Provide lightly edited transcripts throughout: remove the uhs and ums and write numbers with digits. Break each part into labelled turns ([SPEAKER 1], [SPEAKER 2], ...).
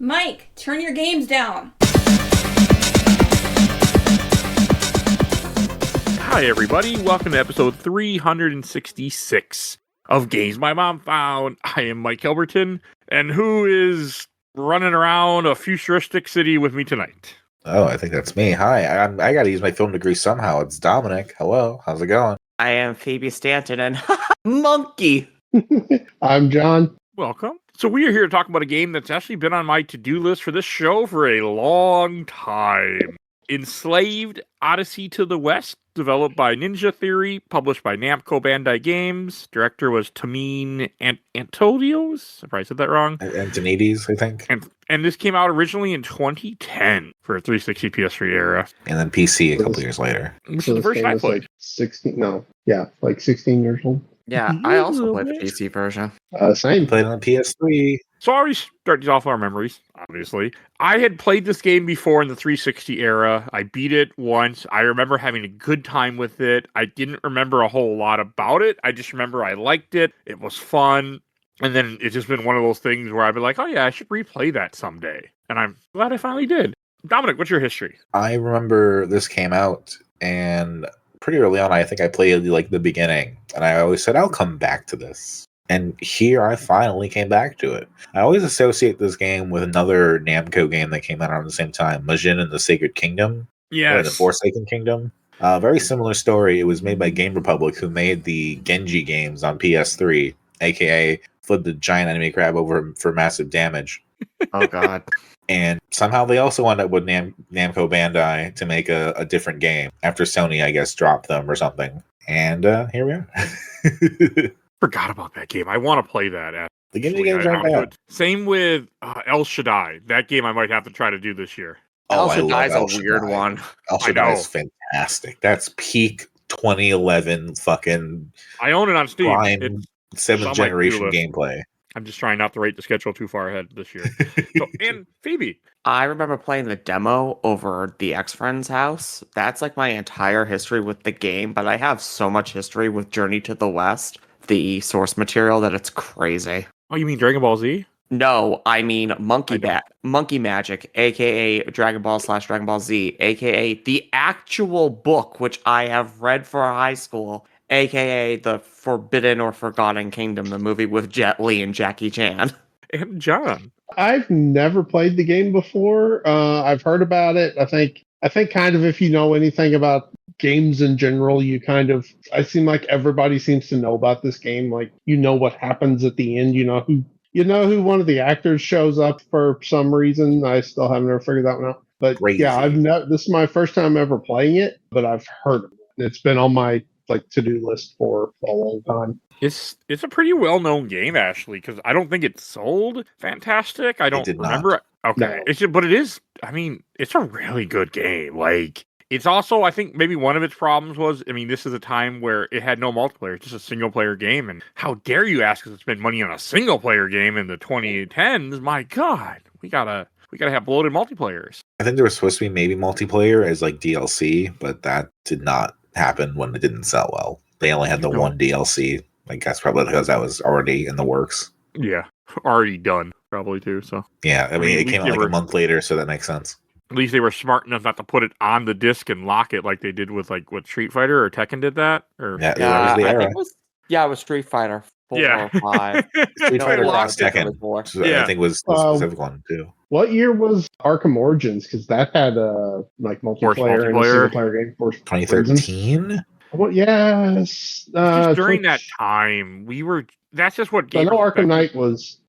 [SPEAKER 1] Mike, turn your games down.
[SPEAKER 2] Hi, everybody. Welcome to episode 366 of Games My Mom Found. I am Mike Albertin, and who is running around a futuristic city with me tonight?
[SPEAKER 3] Oh, I think that's me. Hi, I got to use my film degree somehow. It's Dominic. Hello, how's it going?
[SPEAKER 4] I am Phoebe Stanton and monkey.
[SPEAKER 5] I'm John.
[SPEAKER 2] Welcome. So we are here to talk about a game that's actually been on my to-do list for this show for a long time. Enslaved Odyssey to the West, developed by Ninja Theory, published by Namco Bandai Games. Director was Tamine Antonios. I probably said that wrong.
[SPEAKER 3] Antonides, I think.
[SPEAKER 2] And this came out originally in 2010 for a 360 PS3 era.
[SPEAKER 3] And then PC a couple years later.
[SPEAKER 2] Which is the first I played.
[SPEAKER 5] Like 16 years old.
[SPEAKER 4] Yeah, I also played the PC version.
[SPEAKER 5] Same.
[SPEAKER 3] Played on PS3.
[SPEAKER 2] So I always start these off our memories, obviously. I had played this game before in the 360 era. I beat it once. I remember having a good time with it. I didn't remember a whole lot about it. I just remember I liked it. It was fun. And then it's just been one of those things where I've been like, oh yeah, I should replay that someday. And I'm glad I finally did. Dominic, what's your history?
[SPEAKER 3] I remember this came out, and pretty early on, I think I played like the beginning. And I always said, I'll come back to this. And here I finally came back to it. I always associate this game with another Namco game that came out around the same time, Majin and the Sacred Kingdom.
[SPEAKER 2] Yes.
[SPEAKER 3] The Forsaken Kingdom. Very similar story. It was made by Game Republic, who made the Genji games on PS3, aka flip the giant enemy crab over for massive damage.
[SPEAKER 4] Oh, God.
[SPEAKER 3] And somehow they also wound up with Namco Bandai to make a different game after Sony, I guess, dropped them or something. And here we are.
[SPEAKER 2] Forgot about that game. I want to play that.
[SPEAKER 3] The Genji games aren't bad.
[SPEAKER 2] Same with El Shaddai. That game I might have to try to do this year.
[SPEAKER 4] El
[SPEAKER 3] I
[SPEAKER 4] Shaddai's
[SPEAKER 3] love
[SPEAKER 4] a weird one.
[SPEAKER 3] El Shaddai is fantastic. That's peak 2011 fucking
[SPEAKER 2] I own it on Steam.
[SPEAKER 3] prime 7th generation gameplay.
[SPEAKER 2] I'm just trying not to rate the schedule too far ahead this year. And Phoebe.
[SPEAKER 4] I remember playing the demo over the ex-friend's house. That's like my entire history with the game, but I have so much history with Journey to the West, the source material, that it's crazy.
[SPEAKER 2] Oh, you mean Dragon Ball Z?
[SPEAKER 4] No, I mean Monkey Magic, aka Dragon Ball / Dragon Ball Z, aka the actual book, which I have read for high school, aka the Forbidden or Forgotten Kingdom, the movie with Jet Li and Jackie Chan.
[SPEAKER 2] And John.
[SPEAKER 5] I've never played the game before. I've heard about it. I think kind of if you know anything about games in general, I seem like everybody seems to know about this game. Like, you know what happens at the end. You know who one of the actors shows up for some reason. I still haven't ever figured that one out. But
[SPEAKER 3] Crazy.
[SPEAKER 5] Yeah, this is my first time ever playing it, but I've heard of it. It's been on my to-do list for a long time.
[SPEAKER 2] It's a pretty well-known game, actually, because I don't think it sold fantastic. I don't remember. Okay.
[SPEAKER 5] No.
[SPEAKER 2] But it is, I mean, it's a really good game. Like, it's also, I think maybe one of its problems was, I mean, this is a time where it had no multiplayer. It's just a single-player game. And how dare you ask us to spend money on a single-player game in the 2010s? My God, we gotta have bloated multiplayers.
[SPEAKER 3] I think there was supposed to be maybe multiplayer as like DLC, but that did not happen when it didn't sell well. They only had the one DLC. I guess probably because that was already in the works.
[SPEAKER 2] Yeah, already done, probably too. So
[SPEAKER 3] yeah, I mean it came out like a month later, so that makes sense.
[SPEAKER 2] At least they were smart enough not to put it on the disc and lock it like they did with Street Fighter or Tekken did that. Or
[SPEAKER 3] that was the era.
[SPEAKER 4] It was Street Fighter 4 or 5.
[SPEAKER 3] Street Fighter Cross Tekken.
[SPEAKER 2] Yeah.
[SPEAKER 3] I think was the specific one too.
[SPEAKER 5] What year was Arkham Origins? Because that had multiplayer and a single player game for
[SPEAKER 3] 2013.
[SPEAKER 5] Well, yes.
[SPEAKER 2] Just during that time, that's just what
[SPEAKER 5] I know Arkham Knight was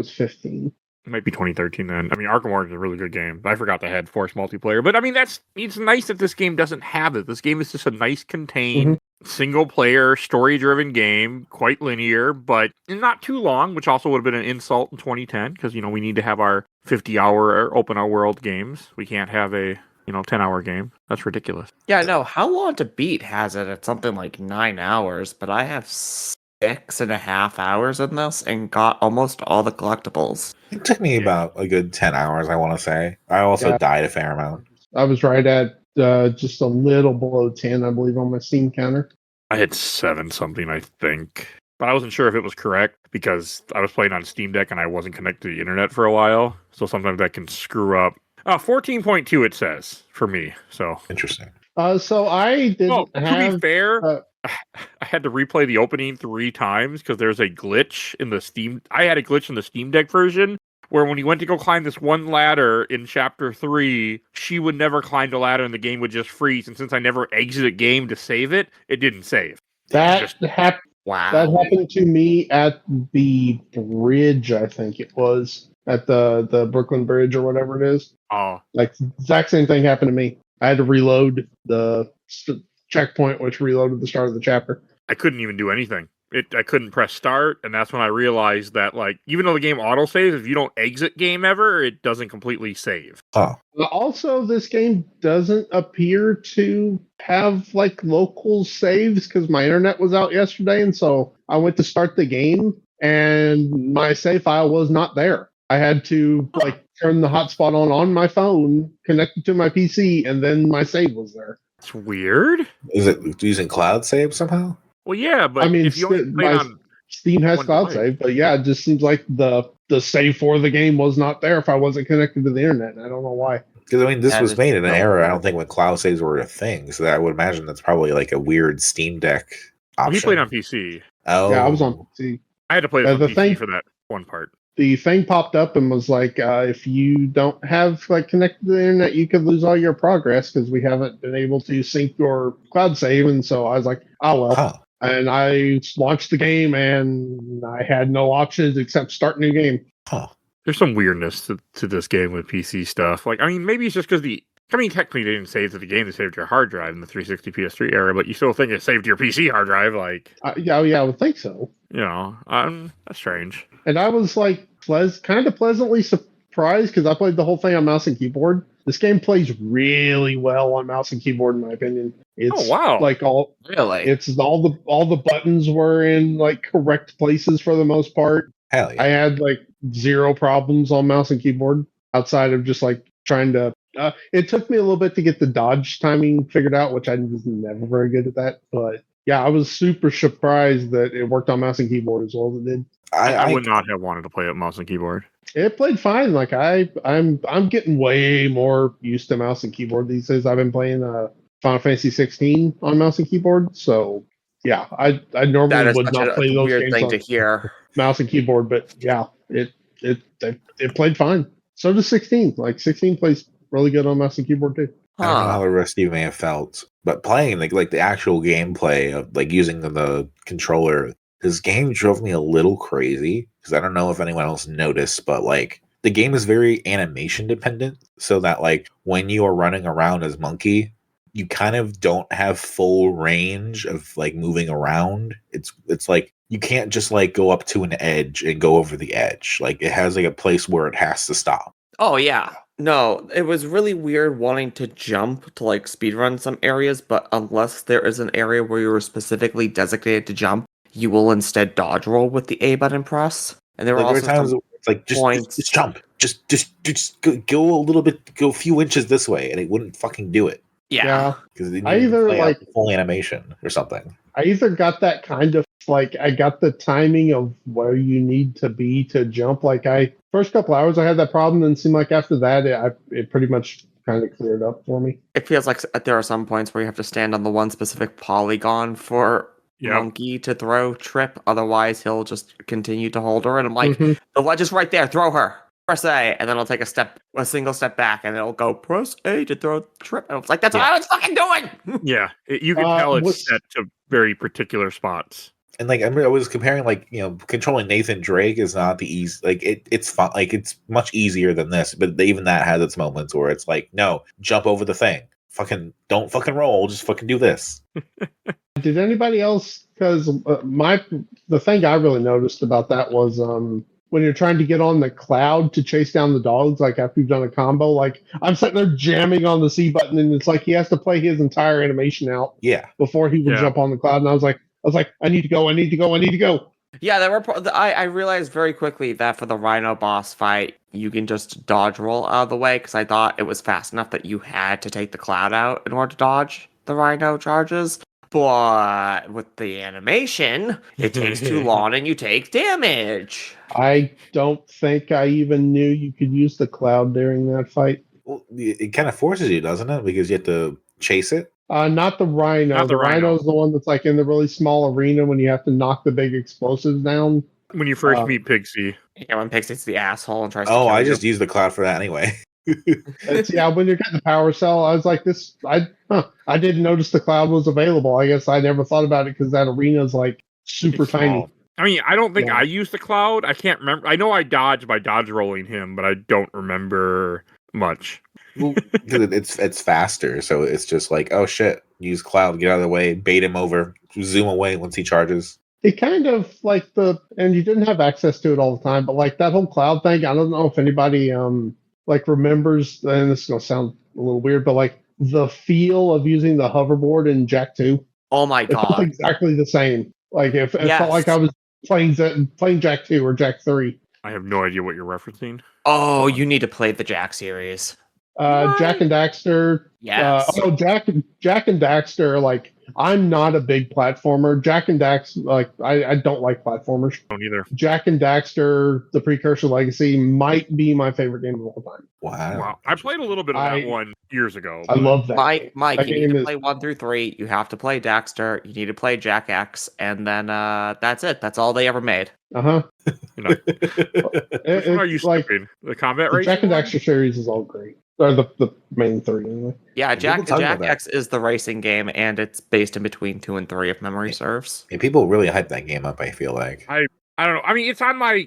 [SPEAKER 5] 15.
[SPEAKER 2] It might be 2013 then. I mean, Arkham Origins is a really good game. I forgot they had Force multiplayer. But I mean, it's nice that this game doesn't have it. This game is just a nice contained single player story driven game, quite linear, but not too long, which also would have been an insult in 2010 because, we need to have our 50-hour open our world games. We can't have a 10-hour game. That's ridiculous.
[SPEAKER 4] Yeah, no. How long to beat has it? It's something like 9 hours, but I have 6.5 hours in this and got almost all the collectibles.
[SPEAKER 3] It took me about a good 10 hours, I want to say. I also died a fair amount.
[SPEAKER 5] I was right at just a little below 10, I believe, on my Steam counter.
[SPEAKER 2] I had 7 something, I think. but I wasn't sure if it was correct because I was playing on Steam Deck and I wasn't connected to the internet for a while. So sometimes that can screw up. 14.2 it says for me. So
[SPEAKER 3] Interesting.
[SPEAKER 5] So I didn't
[SPEAKER 2] to
[SPEAKER 5] have.
[SPEAKER 2] be fair,
[SPEAKER 5] uh,
[SPEAKER 2] I had to replay the opening 3 times because there's a glitch in the Steam. I had a glitch in the Steam Deck version where when you went to go climb this one ladder in chapter 3, she would never climb the ladder and the game would just freeze. And since I never exited game to save it, it didn't save.
[SPEAKER 5] that happened.
[SPEAKER 4] Wow.
[SPEAKER 5] That happened to me at the bridge. I think it was at the Brooklyn Bridge or whatever it is.
[SPEAKER 2] Oh,
[SPEAKER 5] Like exact same thing happened to me. I had to reload the checkpoint, which reloaded the start of the chapter.
[SPEAKER 2] I couldn't even do anything. I couldn't press start, and that's when I realized that, like, even though the game autosaves, if you don't exit game ever, it doesn't completely save.
[SPEAKER 3] Huh.
[SPEAKER 5] Also, this game doesn't appear to have like local saves because my internet was out yesterday, and so I went to start the game, and my save file was not there. I had to like turn the hotspot on my phone, connect it to my PC, and then my save was there.
[SPEAKER 2] It's weird.
[SPEAKER 3] Is it using cloud save somehow?
[SPEAKER 2] Well, yeah, but
[SPEAKER 5] I mean,
[SPEAKER 2] if you only played on...
[SPEAKER 5] Steam has
[SPEAKER 2] one
[SPEAKER 5] cloud
[SPEAKER 2] device.
[SPEAKER 5] save, but yeah, it just seems like the save for the game was not there if I wasn't connected to the internet. And I don't know why.
[SPEAKER 3] Because I mean, this
[SPEAKER 4] That
[SPEAKER 3] was
[SPEAKER 4] is
[SPEAKER 3] made in an
[SPEAKER 4] so
[SPEAKER 3] era. I
[SPEAKER 4] weird.
[SPEAKER 3] don't think when cloud saves were a thing. So I would imagine that's probably like a weird Steam Deck option.
[SPEAKER 2] He played on PC.
[SPEAKER 3] Oh,
[SPEAKER 5] Yeah, I was on PC.
[SPEAKER 2] I had to play this on
[SPEAKER 5] the
[SPEAKER 2] PC
[SPEAKER 5] thing-
[SPEAKER 2] for that one part.
[SPEAKER 5] The thing popped up and was like, if you don't have like connected to the internet, you could lose all your progress because we haven't been able to sync your cloud save. And so I was like, oh well.
[SPEAKER 3] Huh.
[SPEAKER 5] And I launched the game and I had no options except start new game.
[SPEAKER 3] Huh.
[SPEAKER 2] There's some weirdness to this game with PC stuff. Like, I mean, maybe it's just because technically they didn't save to the game, they saved your hard drive in the 360 PS3 era, but you still think it saved your PC hard drive. Like,
[SPEAKER 5] Yeah, I would think so.
[SPEAKER 2] That's strange.
[SPEAKER 5] And I was like kind of pleasantly surprised because I played the whole thing on mouse and keyboard. This game plays really well on mouse and keyboard, in my opinion. It's
[SPEAKER 2] wow.
[SPEAKER 5] like all the buttons were in like correct places for the most part.
[SPEAKER 3] Hell yeah.
[SPEAKER 5] I had like 0 problems on mouse and keyboard outside of just like trying to. It took me a little bit to get the dodge timing figured out, which I was never very good at that. But yeah, I was super surprised that it worked on mouse and keyboard as well as it did.
[SPEAKER 2] I would not have wanted to play it mouse and keyboard.
[SPEAKER 5] It played fine. Like I'm getting way more used to mouse and keyboard these days. I've been playing Final Fantasy 16 on mouse and keyboard, so yeah, I normally
[SPEAKER 4] That is
[SPEAKER 5] would
[SPEAKER 4] such
[SPEAKER 5] not play those
[SPEAKER 4] weird
[SPEAKER 5] games
[SPEAKER 4] thing
[SPEAKER 5] on
[SPEAKER 4] to hear.
[SPEAKER 5] mouse and keyboard, but yeah, it played fine. So does 16. Like 16 plays really good on mouse and keyboard too.
[SPEAKER 3] I don't know how
[SPEAKER 4] Huh.
[SPEAKER 3] the rest of you may have felt, but playing like the actual gameplay of like using the controller, this game drove me a little crazy because I don't know if anyone else noticed, but like the game is very animation dependent, so that like when you are running around as Monkey, you kind of don't have full range of like moving around. It's like you can't just like go up to an edge and go over the edge. Like it has like a place where it has to stop.
[SPEAKER 4] Oh yeah. No, it was really weird wanting to jump to like speedrun some areas, but unless there is an area where you were specifically designated to jump, you will instead dodge roll with the A button press. And there were
[SPEAKER 3] Like,
[SPEAKER 4] also
[SPEAKER 3] there are times
[SPEAKER 4] some
[SPEAKER 3] it's like just
[SPEAKER 4] points.
[SPEAKER 3] jump, just go a little bit, go a few inches this way, and it wouldn't fucking do it
[SPEAKER 4] yeah.
[SPEAKER 3] because it
[SPEAKER 5] I
[SPEAKER 3] didn't
[SPEAKER 5] either,
[SPEAKER 3] play out
[SPEAKER 5] like-
[SPEAKER 3] the full animation or something.
[SPEAKER 5] I either got that kind of like I got the timing of where you need to be to jump. Like first couple hours I had that problem, and it seemed like after that it pretty much kind of cleared up for me.
[SPEAKER 4] It feels like there are some points where you have to stand on the one specific polygon for
[SPEAKER 2] Yep.
[SPEAKER 4] Monkey to throw Trip. Otherwise, he'll just continue to hold her. And I'm like,
[SPEAKER 5] Mhm.
[SPEAKER 4] the ledge is right there. Throw her. Press A. And then I'll take a single step back. And it'll go, press A to throw Trip. And I was like, that's what I was fucking doing.
[SPEAKER 2] Yeah, you can tell it's
[SPEAKER 5] what's-
[SPEAKER 2] set to very particular spots.
[SPEAKER 3] And like I remember I was comparing like controlling Nathan Drake is not the easy it's fun, like it's much easier than this, but even that has its moments where it's like no, jump over the thing, don't fucking roll, just fucking do this.
[SPEAKER 5] Did anybody else? Because the thing I really noticed about that was when you're trying to get on the cloud to chase down the dogs, like after you've done a combo, like I'm sitting there jamming on the C button, and it's like he has to play his entire animation out
[SPEAKER 3] Yeah.
[SPEAKER 5] before he would
[SPEAKER 2] Yeah.
[SPEAKER 5] jump on the cloud. And I was like, I need to go.
[SPEAKER 4] Yeah, there were. I realized very quickly that for the Rhino boss fight, you can just dodge roll out of the way because I thought it was fast enough that you had to take the cloud out in order to dodge the Rhino charges. But with the animation, it takes too long and you take damage.
[SPEAKER 5] I don't think I even knew you could use the cloud during that fight.
[SPEAKER 3] Well, it kind of forces you, doesn't it? Because you have to chase it.
[SPEAKER 5] Not the rhino.
[SPEAKER 2] Not the rhino.
[SPEAKER 5] Rhino is the one that's like in the really small arena when you have to knock the big explosives down.
[SPEAKER 2] When you first meet Pixie.
[SPEAKER 4] Yeah, when Pixie's the asshole and tries to
[SPEAKER 3] Oh,
[SPEAKER 4] kill
[SPEAKER 3] I
[SPEAKER 4] you.
[SPEAKER 3] just use the cloud for that anyway.
[SPEAKER 5] When you're getting the power cell, I was like, I didn't notice the cloud was available. I guess I never thought about it because that arena is like super
[SPEAKER 2] It's
[SPEAKER 5] tiny.
[SPEAKER 2] small. I mean, I don't think
[SPEAKER 5] Yeah.
[SPEAKER 2] I used the cloud. I can't remember. I know I dodged by dodge rolling him, but I don't remember much.
[SPEAKER 3] Well, 'cause it's faster, so it's just like, oh shit, use cloud, get out of the way, bait him over, zoom away once he charges.
[SPEAKER 5] It kind of like and you didn't have access to it all the time, but like that whole cloud thing, I don't know if anybody like remembers, and this is gonna sound a little weird, but like the feel of using the hoverboard in Jack 2.
[SPEAKER 4] Oh my
[SPEAKER 5] It felt
[SPEAKER 4] god.
[SPEAKER 5] exactly the same. Like it felt
[SPEAKER 4] Yes.
[SPEAKER 5] like I was playing Jack 2 or Jack 3.
[SPEAKER 2] I have no idea what you're referencing.
[SPEAKER 4] Oh, you need to play the Jack series.
[SPEAKER 5] Jack and Daxter.
[SPEAKER 4] Yes.
[SPEAKER 5] Jack and Daxter. Like I'm not a big platformer. Jack and Daxter. Like I don't like platformers.
[SPEAKER 2] Don't either.
[SPEAKER 5] Jack and Daxter, The Precursor Legacy, might be my favorite game of all time.
[SPEAKER 2] Wow. I played a little bit of that one years ago.
[SPEAKER 5] I love that.
[SPEAKER 4] Mike,
[SPEAKER 5] That
[SPEAKER 4] you need
[SPEAKER 5] game
[SPEAKER 4] to
[SPEAKER 5] is-
[SPEAKER 4] play 1 through 3. You have to play Daxter. You need to play Jack X, and then that's it. That's all they ever made.
[SPEAKER 5] Uh-huh.
[SPEAKER 2] You know, which one are you
[SPEAKER 5] like
[SPEAKER 2] skipping? The combat
[SPEAKER 5] the
[SPEAKER 2] race?
[SPEAKER 5] Jack and Daxter series is all great. Or the main 3 anyway.
[SPEAKER 4] Yeah,
[SPEAKER 3] people talk about
[SPEAKER 4] Jack
[SPEAKER 3] that.
[SPEAKER 4] X is the racing game, and it's based in between 2 and 3, if memory serves.
[SPEAKER 3] And people really hype that game up, I feel like.
[SPEAKER 2] I don't know. I mean, it's on my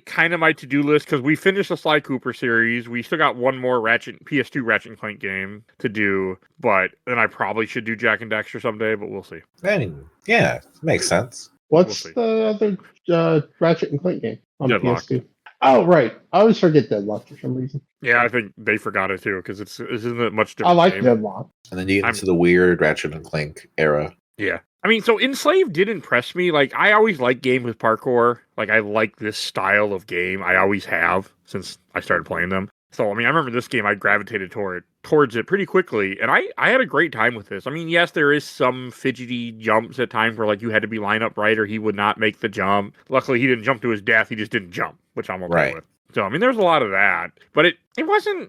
[SPEAKER 2] to-do list because we finished the Sly Cooper series. We still got one more PS2 Ratchet and Clank game to do, but then I probably should do Jack and Daxter someday, but we'll see.
[SPEAKER 3] I mean, yeah, makes sense.
[SPEAKER 5] What's
[SPEAKER 2] We'll see.
[SPEAKER 5] the other Ratchet and Clank game on
[SPEAKER 2] Deadlock.
[SPEAKER 5] PS2? Oh, right. I always forget Deadlock for some reason.
[SPEAKER 2] Yeah, I think they forgot it too because this isn't a much different.
[SPEAKER 5] I like
[SPEAKER 2] game.
[SPEAKER 5] Deadlock.
[SPEAKER 3] And then you get into the weird Ratchet and Clank era.
[SPEAKER 2] Yeah. I mean, so Enslaved did impress me. Like, I always like games with parkour. Like, I like this style of game. I always have since I started playing them. So, I mean, I remember this game, I gravitated towards it pretty quickly. And I had a great time with this. I mean, yes, there is some fidgety jumps at times where, like, you had to be lined up right or he would not make the jump. Luckily, he didn't jump to his death. He just didn't jump, which I'm okay
[SPEAKER 3] Right.
[SPEAKER 2] with. So, I mean, there's a lot of that, but it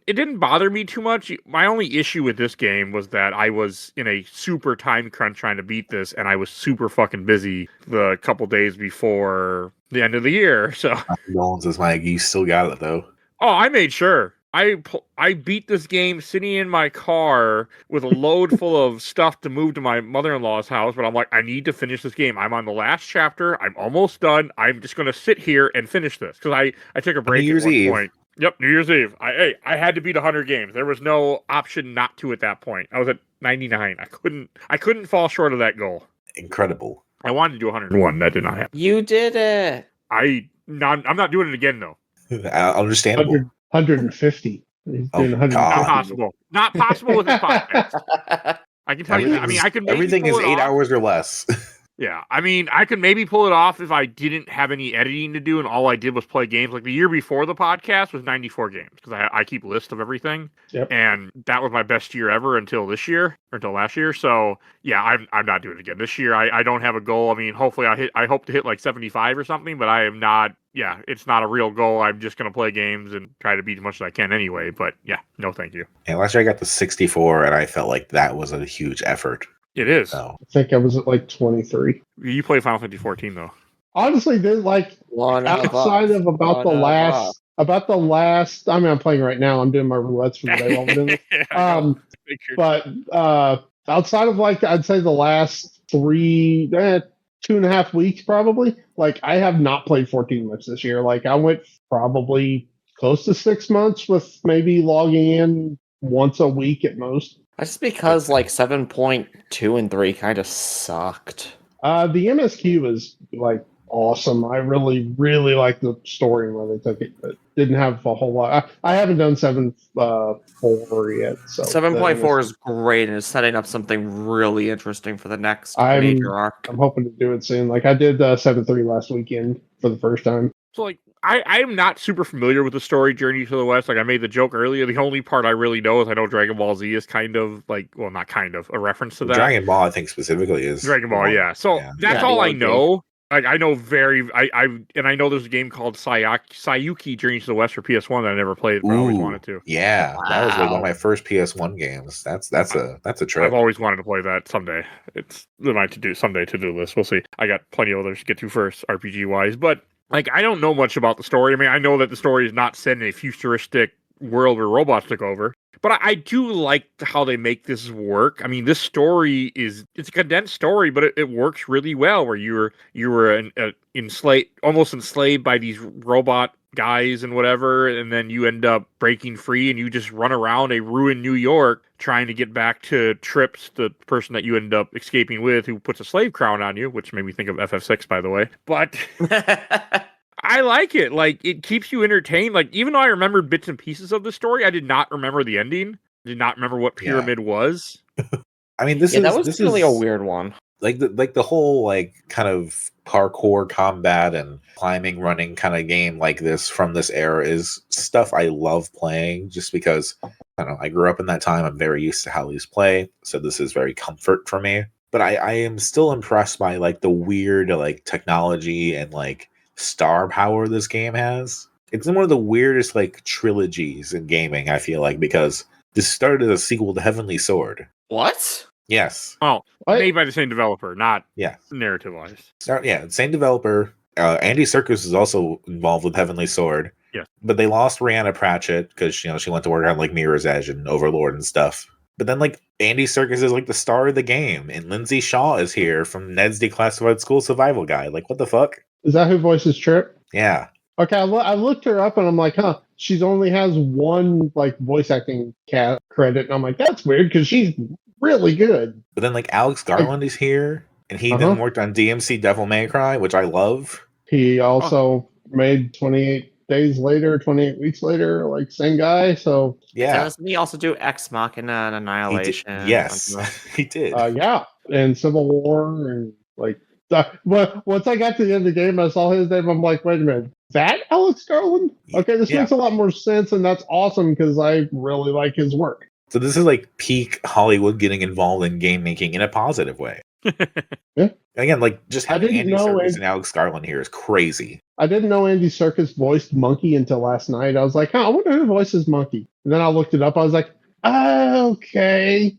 [SPEAKER 2] didn't bother me too much. My only issue with this game was that I was in a super time crunch trying to beat this, and I was super fucking busy the couple days before the end of the year. So,
[SPEAKER 3] My condolences, Mike. You still got it, though.
[SPEAKER 2] oh, I made sure. I beat this game sitting in my car with a load full of stuff to move to my mother-in-law's house, but I'm like, I need to finish this game. I'm on the last chapter. I'm almost done. I'm just going to sit here and finish this because I took a break
[SPEAKER 3] New Year's
[SPEAKER 2] at one
[SPEAKER 3] Eve.
[SPEAKER 2] point. Yep, New Year's Eve. I had to beat 100 games. There was no option not to at that point. I was at 99. I couldn't fall short of that goal.
[SPEAKER 3] Incredible.
[SPEAKER 2] I wanted to do 101. That did not happen.
[SPEAKER 4] You did it.
[SPEAKER 2] I'm not doing it again though.
[SPEAKER 3] Understandable.
[SPEAKER 5] 150. He's
[SPEAKER 3] Oh,
[SPEAKER 5] doing 150.
[SPEAKER 3] God.
[SPEAKER 2] Not possible. Not possible with this podcast. I can tell you. I mean, I could. maybe
[SPEAKER 3] Everything is
[SPEAKER 2] pull it
[SPEAKER 3] 8
[SPEAKER 2] off.
[SPEAKER 3] hours or less.
[SPEAKER 2] Yeah, I mean, I could maybe pull it off if I didn't have any editing to do and all I did was play games. Like the year before the podcast was 94 games because I keep lists of everything.
[SPEAKER 5] Yep.
[SPEAKER 2] And that was my best year ever until this year, or until last year. So yeah, I'm not doing it again this year. I don't have a goal. I mean, hopefully I hope to hit like 75 or something, but I am not. Yeah, it's not a real goal. I'm just gonna play games and try to beat as much as I can anyway. But yeah, no, thank you.
[SPEAKER 3] And last year I got to 64, and I felt like that was a huge effort.
[SPEAKER 2] It is.
[SPEAKER 3] So
[SPEAKER 5] I think I was at like 23.
[SPEAKER 2] You play Final Fantasy 14 though.
[SPEAKER 5] Honestly, like outside of about the last. I mean, I'm playing right now. I'm doing my roulettes for the day while I'm doing it. But outside of like, I'd say the last 2.5 weeks probably. Like, I have not played 14 much this year. Like, I went probably close to 6 months with maybe logging in once a week at most.
[SPEAKER 4] That's because like 7.2 and 3 kind of sucked.
[SPEAKER 5] The MSQ was like awesome. I really, really liked the story and where they took it, but didn't have a whole lot. I haven't done 7.4 yet. So
[SPEAKER 4] 7.4 is great and is setting up something really interesting for the next
[SPEAKER 5] I'm-
[SPEAKER 4] major arc.
[SPEAKER 5] I'm hoping to do it soon. Like I did 7.3 last weekend for the first time.
[SPEAKER 2] So, like, I am not super familiar with the story Journey to the West. Like, I made the joke earlier. The only part I really know is I know Dragon Ball Z is kind of like, well, not kind of a reference to that.
[SPEAKER 3] Dragon Ball, I think specifically is
[SPEAKER 2] Dragon Ball, yeah. So that's all I know. Like, I know I know there's a game called Sayuki Journey to the West for PS1 that I never played, but I always wanted to.
[SPEAKER 3] Yeah, that was like one of my first PS1 games. That's a trip.
[SPEAKER 2] I've always wanted to play that someday. It's my to-do list. We'll see. I got plenty of others to get to first, RPG wise, but like I don't know much about the story. I mean, I know that the story is not set in a futuristic world where robots took over, but I do like how they make this work. I mean, this story it's a condensed story, but it works really well. Where you were almost enslaved by these robot guys and whatever, and then you end up breaking free and you just run around a ruined New York trying to get back to Trips, the person that you end up escaping with, who puts a slave crown on you, which made me think of FF6, by the way. But I like it. Like, it keeps you entertained. Like, even though I remembered bits and pieces of the story, I did not remember the ending. I did not remember what Pyramid was.
[SPEAKER 3] I mean,
[SPEAKER 4] that was really a weird one.
[SPEAKER 3] Like the whole like kind of parkour combat and climbing, running kind of game like this from this era is stuff I love playing just because I don't know, I grew up in that time. I'm very used to how these play, so this is very comfort for me. But I am still impressed by like the weird like technology and like star power this game has. It's one of the weirdest like trilogies in gaming, I feel like, because this started as a sequel to Heavenly Sword.
[SPEAKER 4] What?
[SPEAKER 3] Yes.
[SPEAKER 2] Oh, made by the same developer, not narrative-wise.
[SPEAKER 3] Same developer. Andy Serkis is also involved with Heavenly Sword.
[SPEAKER 2] Yeah.
[SPEAKER 3] But they lost Rihanna Pratchett because she went to work on like Mirror's Edge and Overlord and stuff. But then like Andy Serkis is like the star of the game, and Lindsay Shaw is here from Ned's Declassified School Survival Guide. Like, what the fuck?
[SPEAKER 5] Is that who voices Trip?
[SPEAKER 3] Yeah.
[SPEAKER 5] Okay, I looked her up and I'm like, huh, she's only has one like voice acting credit, and I'm like, that's weird because she's really good.
[SPEAKER 3] But then like Alex Garland is here, and he then worked on DMC Devil May Cry, which I love. He
[SPEAKER 5] also made 28 Days Later, 28 Weeks Later, like same guy. So
[SPEAKER 3] yeah,
[SPEAKER 4] doesn't he also do Ex Machina and Annihilation?
[SPEAKER 3] Yes, he did.
[SPEAKER 5] Yeah, and Civil War and like. Once I got to the end of the game, I saw his name. I'm like, wait a minute, that Alex Garland? Okay, this makes a lot more sense, and that's awesome because I really like his work.
[SPEAKER 3] So this is like peak Hollywood getting involved in game making in a positive way.
[SPEAKER 5] Yeah.
[SPEAKER 3] Again, like just having Andy Serkis and Alex Garland here is crazy.
[SPEAKER 5] I didn't know Andy Serkis voiced Monkey until last night. I was like, I wonder who voices Monkey. And then I looked it up. I was like, okay,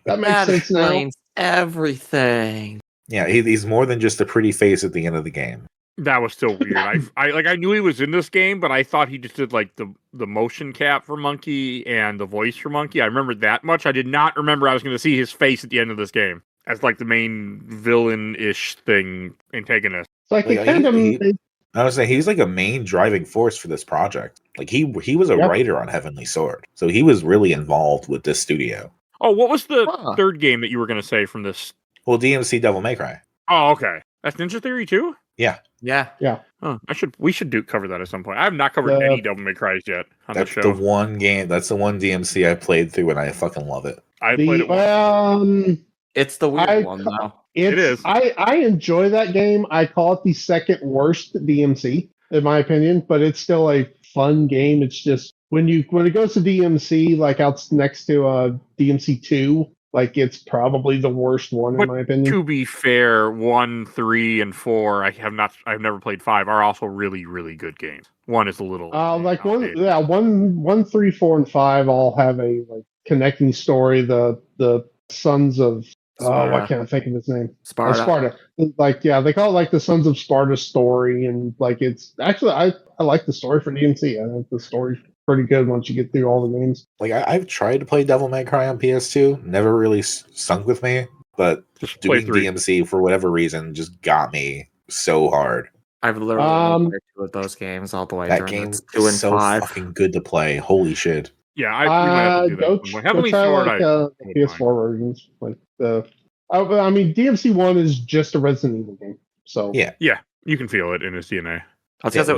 [SPEAKER 5] that makes sense now.
[SPEAKER 4] Explains everything.
[SPEAKER 3] Yeah, he's more than just a pretty face at the end of the game.
[SPEAKER 2] That was still weird. I knew he was in this game, but I thought he just did like the motion cap for Monkey and the voice for Monkey. I remembered that much. I did not remember I was going to see his face at the end of this game as like the main villain-ish thing antagonist.
[SPEAKER 5] Like
[SPEAKER 3] I would say he's like a main driving force for this project. Like he was a writer on Heavenly Sword, so he was really involved with this studio.
[SPEAKER 2] Oh, what was the third game that you were going to say from this?
[SPEAKER 3] Well, DMC Devil May Cry.
[SPEAKER 2] Oh, okay. That's Ninja Theory too?
[SPEAKER 3] Yeah.
[SPEAKER 2] Oh, we should cover that at some point. I have not covered any Devil May Cries yet on the show.
[SPEAKER 3] That's the one game. That's the one DMC I played through, and I fucking love it.
[SPEAKER 2] I played it once.
[SPEAKER 4] It's the weird one, though.
[SPEAKER 5] It is. I enjoy that game. I call it the second worst DMC, in my opinion, but it's still a fun game. It's just when it goes to DMC, like out next to DMC 2, like it's probably the worst one in my opinion.
[SPEAKER 2] To be fair, 1, 3, and 4, I've never played 5, are also really, really good games. 1 is a little
[SPEAKER 5] like one, 3, 4, and 5 all have a like connecting story. The Sons of why can't I think of his name? Sparta. Like, yeah, they call it like the Sons of Sparta story, and like it's actually I like the story for DMC. I think the story's pretty good once you get through all the games.
[SPEAKER 3] Like I've tried to play Devil May Cry on PS2, never really sunk with me, but just doing DMC for whatever reason just got me so hard.
[SPEAKER 4] I've literally played 2 of those games all the way through.
[SPEAKER 3] That game is
[SPEAKER 4] 2 and
[SPEAKER 3] so
[SPEAKER 4] 5.
[SPEAKER 3] fucking good to play. Holy shit.
[SPEAKER 2] Yeah, we might have to do that. Heavenly Sword,
[SPEAKER 5] the PS4 versions. Like I mean, DMC 1 is just a Resident Evil game. So
[SPEAKER 2] yeah, you can feel it in its DNA.
[SPEAKER 3] It's a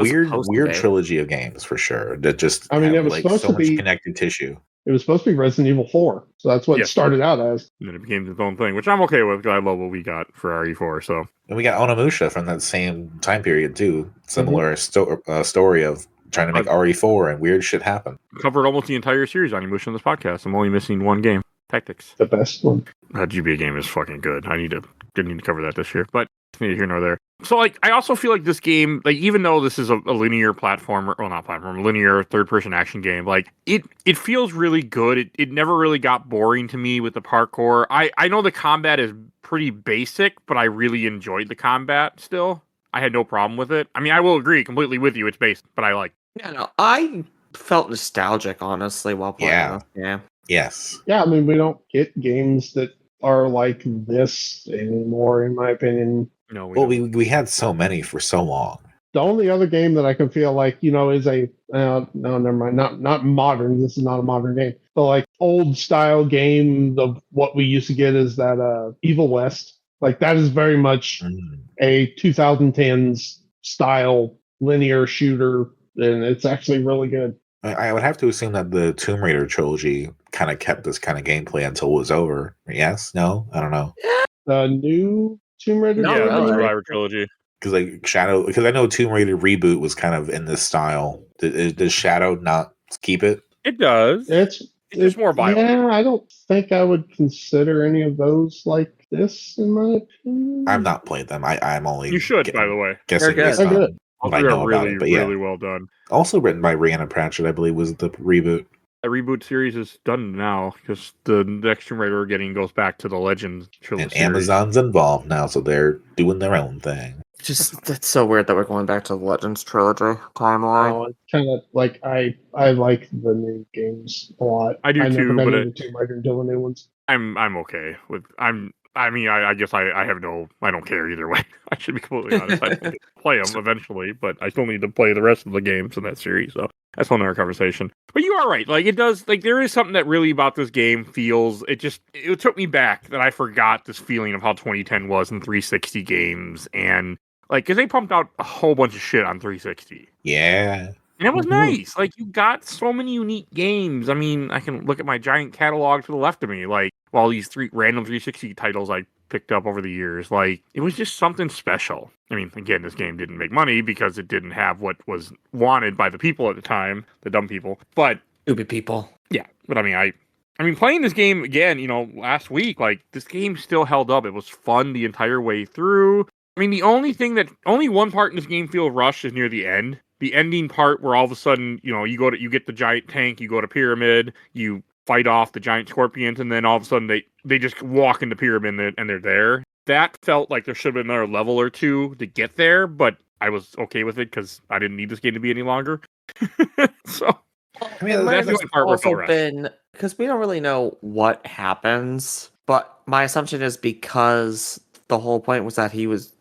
[SPEAKER 3] weird trilogy of games for sure. That just it was like so much connected tissue.
[SPEAKER 5] It was supposed to be Resident Evil 4, so that's what it started out as.
[SPEAKER 2] And then it became its own thing, which I'm okay with because I love what we got for RE4. So,
[SPEAKER 3] and we got Onimusha from that same time period too. Similar story of trying to make RE4 and weird shit happen.
[SPEAKER 2] Covered almost the entire series on Onimusha in this podcast. I'm only missing one game, Tactics.
[SPEAKER 5] The best one.
[SPEAKER 2] That GBA game is fucking good. I need to cover that this year, but neither here nor there. So, like, I also feel like this game, like, even though this is a linear platformer, well, not platform, linear third-person action game, like, it feels really good. It never really got boring to me with the parkour. I know the combat is pretty basic, but I really enjoyed the combat still. I had no problem with it. I mean, I will agree completely with you. It's basic, but I like it.
[SPEAKER 4] Yeah, no, I felt nostalgic, honestly, while playing this game.
[SPEAKER 3] Yes.
[SPEAKER 5] Yeah, I mean, we don't get games that are like this anymore, in my opinion.
[SPEAKER 2] No,
[SPEAKER 3] we had so many for so long.
[SPEAKER 5] The only other game that I can feel like, is a no, never mind, not modern. This is not a modern game, but like old style game of what we used to get is that Evil West. Like that is very much a 2010s style linear shooter, and it's actually really good.
[SPEAKER 3] I would have to assume that the Tomb Raider trilogy kind of kept this kind of gameplay until it was over. Yes? No? I don't know.
[SPEAKER 5] The new Tomb Raider
[SPEAKER 2] trilogy.
[SPEAKER 3] Because because I know Tomb Raider reboot was kind of in this style. Does Shadow not keep it?
[SPEAKER 2] It does. It's more violent.
[SPEAKER 5] Yeah, I don't think I would consider any of those like this, in my opinion.
[SPEAKER 3] I'm not playing them. I'm only.
[SPEAKER 2] You should, by the way.
[SPEAKER 3] Guessing based on what I know about it. But
[SPEAKER 2] really well done.
[SPEAKER 3] Also written by Rhiannon Pratchett, I believe, was the reboot.
[SPEAKER 2] The reboot series is done now because the next Tomb Raider we're getting goes back to the Legends trilogy.
[SPEAKER 3] And Amazon's involved now, so they're doing their own thing.
[SPEAKER 4] That's so weird that we're going back to the Legends trilogy timeline.
[SPEAKER 5] It's kind of like I like the new games a lot.
[SPEAKER 2] I do too, but
[SPEAKER 5] Tomb Raider until the new ones.
[SPEAKER 2] I'm okay with. I guess I have no. I don't care either way. I should be completely honest. I will play them eventually, but I still need to play the rest of the games in that series. So that's a whole nother conversation. But you are right. Like it does. Like there is something that really about this game feels. It took me back that I forgot this feeling of how 2010 was in 360 games, and like because they pumped out a whole bunch of shit on 360.
[SPEAKER 3] Yeah.
[SPEAKER 2] And it was nice. Like, you got so many unique games. I mean, I can look at my giant catalog to the left of me. Like, all these random 360 titles I picked up over the years. Like, it was just something special. I mean, again, this game didn't make money because it didn't have what was wanted by the people at the time. The dumb people. But...
[SPEAKER 4] Stupid people.
[SPEAKER 2] Yeah. But, I mean, playing this game again, last week, like, this game still held up. It was fun the entire way through. I mean, the only one part in this game feels rushed is near the end. The ending part where all of a sudden, you get the giant tank, you go to Pyramid, you fight off the giant scorpions, and then all of a sudden they just walk into Pyramid and they're there. That felt like there should have been another level or two to get there, but I was okay with it because I didn't need this game to be any longer. So,
[SPEAKER 4] I mean, that's the part where it felt rushed. Because we don't really know what happens, but my assumption is because the whole point was that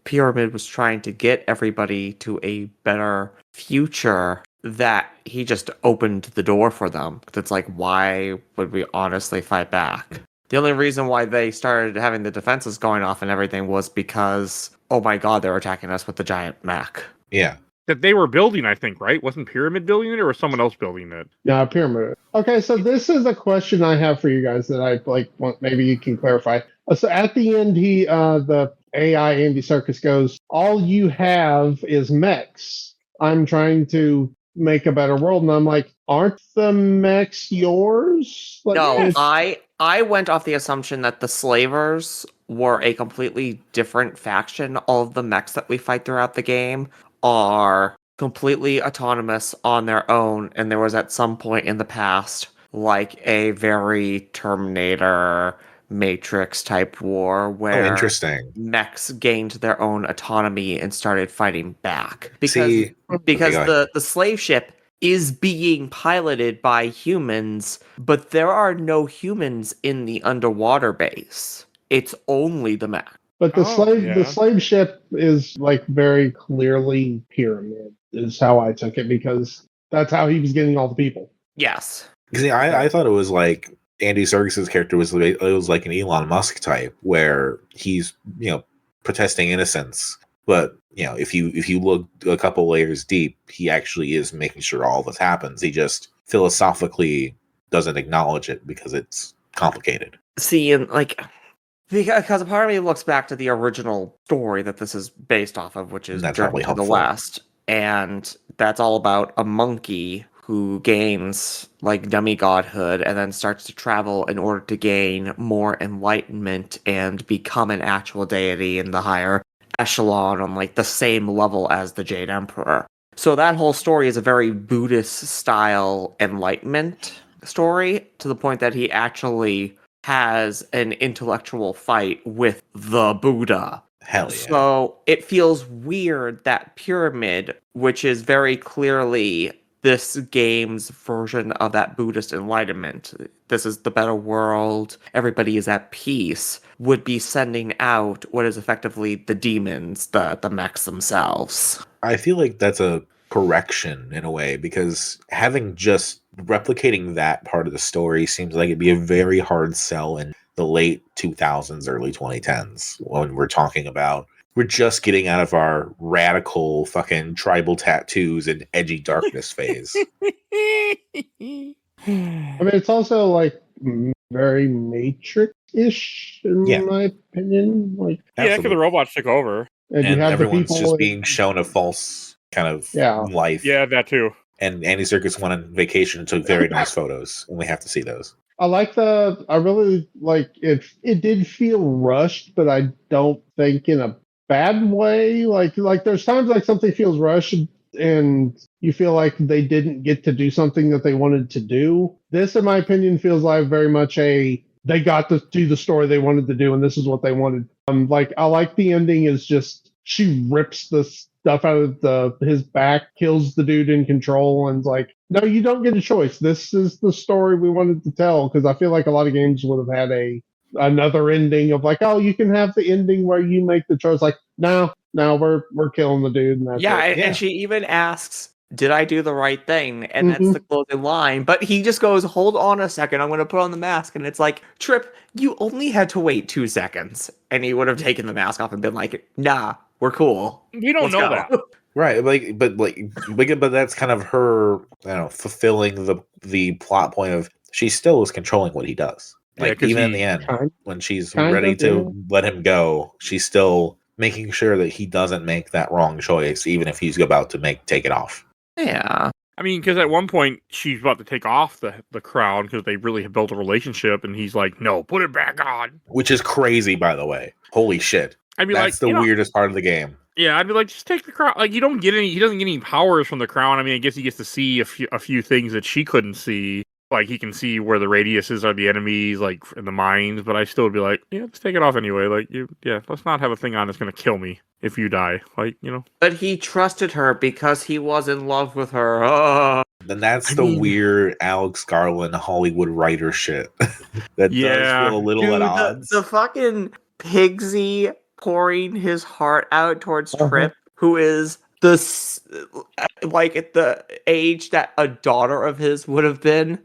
[SPEAKER 4] Pyramid was trying to get everybody to a better future, that he just opened the door for them. It's like, why would we honestly fight back? The only reason why they started having the defenses going off and everything was because, oh my god, they're attacking us with the giant mech.
[SPEAKER 3] Yeah.
[SPEAKER 2] That they were building, I think, right? Wasn't Pyramid building it, or was someone else building it?
[SPEAKER 5] No, Pyramid. Okay, so this is a question I have for you guys that I want. Maybe you can clarify. So at the end, the AI Andy Serkis goes, "All you have is mechs. I'm trying to make a better world," and I'm like, "Aren't the mechs yours?" Like,
[SPEAKER 4] no, I went off the assumption that the slavers were a completely different faction. All of the mechs that we fight throughout the game are completely autonomous on their own, and there was at some point in the past like a very Terminator Matrix type war where
[SPEAKER 3] interesting.
[SPEAKER 4] Mechs gained their own autonomy and started fighting back because the slave ship is being piloted by humans, but there are no humans in the underwater base. It's only the mech.
[SPEAKER 5] But the slave ship is like very clearly Pyramid, is how I took it, because that's how he was getting all the people.
[SPEAKER 4] Yes.
[SPEAKER 3] See, I thought it was like Andy Serkis' character was like an Elon Musk type, where he's protesting innocence, but if you look a couple layers deep, he actually is making sure all this happens. He just philosophically doesn't acknowledge it because it's complicated.
[SPEAKER 4] See, and like, because a part of me looks back to the original story that this is based off of, which is
[SPEAKER 3] And that's
[SPEAKER 4] Journey
[SPEAKER 3] probably
[SPEAKER 4] to the
[SPEAKER 3] helpful.
[SPEAKER 4] West, and that's all about a monkey who gains like demigodhood and then starts to travel in order to gain more enlightenment and become an actual deity in the higher echelon on like the same level as the Jade Emperor. So that whole story is a very Buddhist style enlightenment story, to the point that he actually has an intellectual fight with the Buddha.
[SPEAKER 3] Hell yeah.
[SPEAKER 4] So it feels weird that Pyramid, which is very clearly this game's version of that Buddhist enlightenment, this is the better world, everybody is at peace, would be sending out what is effectively the demons, the mechs themselves.
[SPEAKER 3] I feel like that's a correction in a way, because having just replicating that part of the story seems like it'd be a very hard sell in the late 2000s, early 2010s, when we're talking about we're just getting out of our radical fucking tribal tattoos and edgy darkness phase.
[SPEAKER 5] I mean, it's also like very Matrix-ish in my opinion. Like,
[SPEAKER 2] Yeah, because the robots took over.
[SPEAKER 5] and you
[SPEAKER 3] And
[SPEAKER 5] have the
[SPEAKER 3] everyone's
[SPEAKER 5] people
[SPEAKER 3] just being shown a false kind of life.
[SPEAKER 2] Yeah, that too.
[SPEAKER 3] And Andy Serkis went on vacation and took very nice photos, and we have to see those.
[SPEAKER 5] I really like it. It did feel rushed, but I don't think in a bad way. Like there's times like something feels rushed and you feel like they didn't get to do something that they wanted to do. This, in my opinion, feels like very much they got to do the story they wanted to do, and this is what they wanted. Like I like the ending is just she rips the stuff out of his back, kills the dude in control, and like, no, you don't get a choice. This is the story we wanted to tell, because I feel like a lot of games would have had another ending of like, oh, you can have the ending where you make the choice. Like, no, we're killing the dude. And that's it.
[SPEAKER 4] And she even asks, did I do the right thing? And that's the closing line. But he just goes, hold on a second, I'm going to put on the mask. And it's like, Trip, you only had to wait 2 seconds. And he would have taken the mask off and been like, nah, we're cool.
[SPEAKER 2] We don't know that.
[SPEAKER 3] Right, but that's kind of her, I don't know, fulfilling the plot point of she still is controlling what he does. Like, even in the end, when she's ready to let him go, she's still making sure that he doesn't make that wrong choice, even if he's about to take it off.
[SPEAKER 4] Yeah.
[SPEAKER 2] I mean, because at one point she's about to take off the crown because they really have built a relationship, and he's like, "No, put it back on,"
[SPEAKER 3] which is crazy, by the way. Holy shit!
[SPEAKER 2] I'd be
[SPEAKER 3] that's the weirdest part of the game.
[SPEAKER 2] Yeah, I'd be like, just take the crown. Like, he doesn't get any powers from the crown. I mean, I guess he gets to see a few things that she couldn't see. Like, he can see where the radiuses are, the enemies, like, in the mines, but I still would be like, yeah, let's take it off anyway. Like, let's not have a thing on that's going to kill me if you die. Like, you know.
[SPEAKER 4] But he trusted her because he was in love with her.
[SPEAKER 3] Then that's weird Alex Garland Hollywood writer shit. That does feel a little at odds.
[SPEAKER 4] The fucking Pigsy pouring his heart out towards Trip, who is at the age that a daughter of his would have been.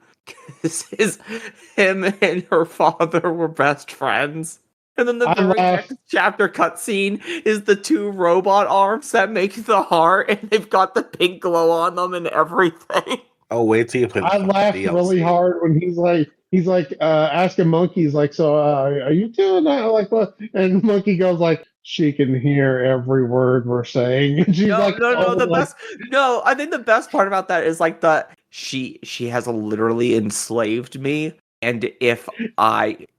[SPEAKER 4] Him and her father were best friends. And then the very next chapter cutscene is the 2 robot arms that make the heart, and they've got the pink glow on them and everything.
[SPEAKER 3] Oh, wait till you play.
[SPEAKER 5] I laughed really hard when he's like asking Monkey's like, so are you doing that? Like what? And Monkey goes like, she can hear every word we're saying. And she's
[SPEAKER 4] I think the best part about that is like she has literally enslaved me, and if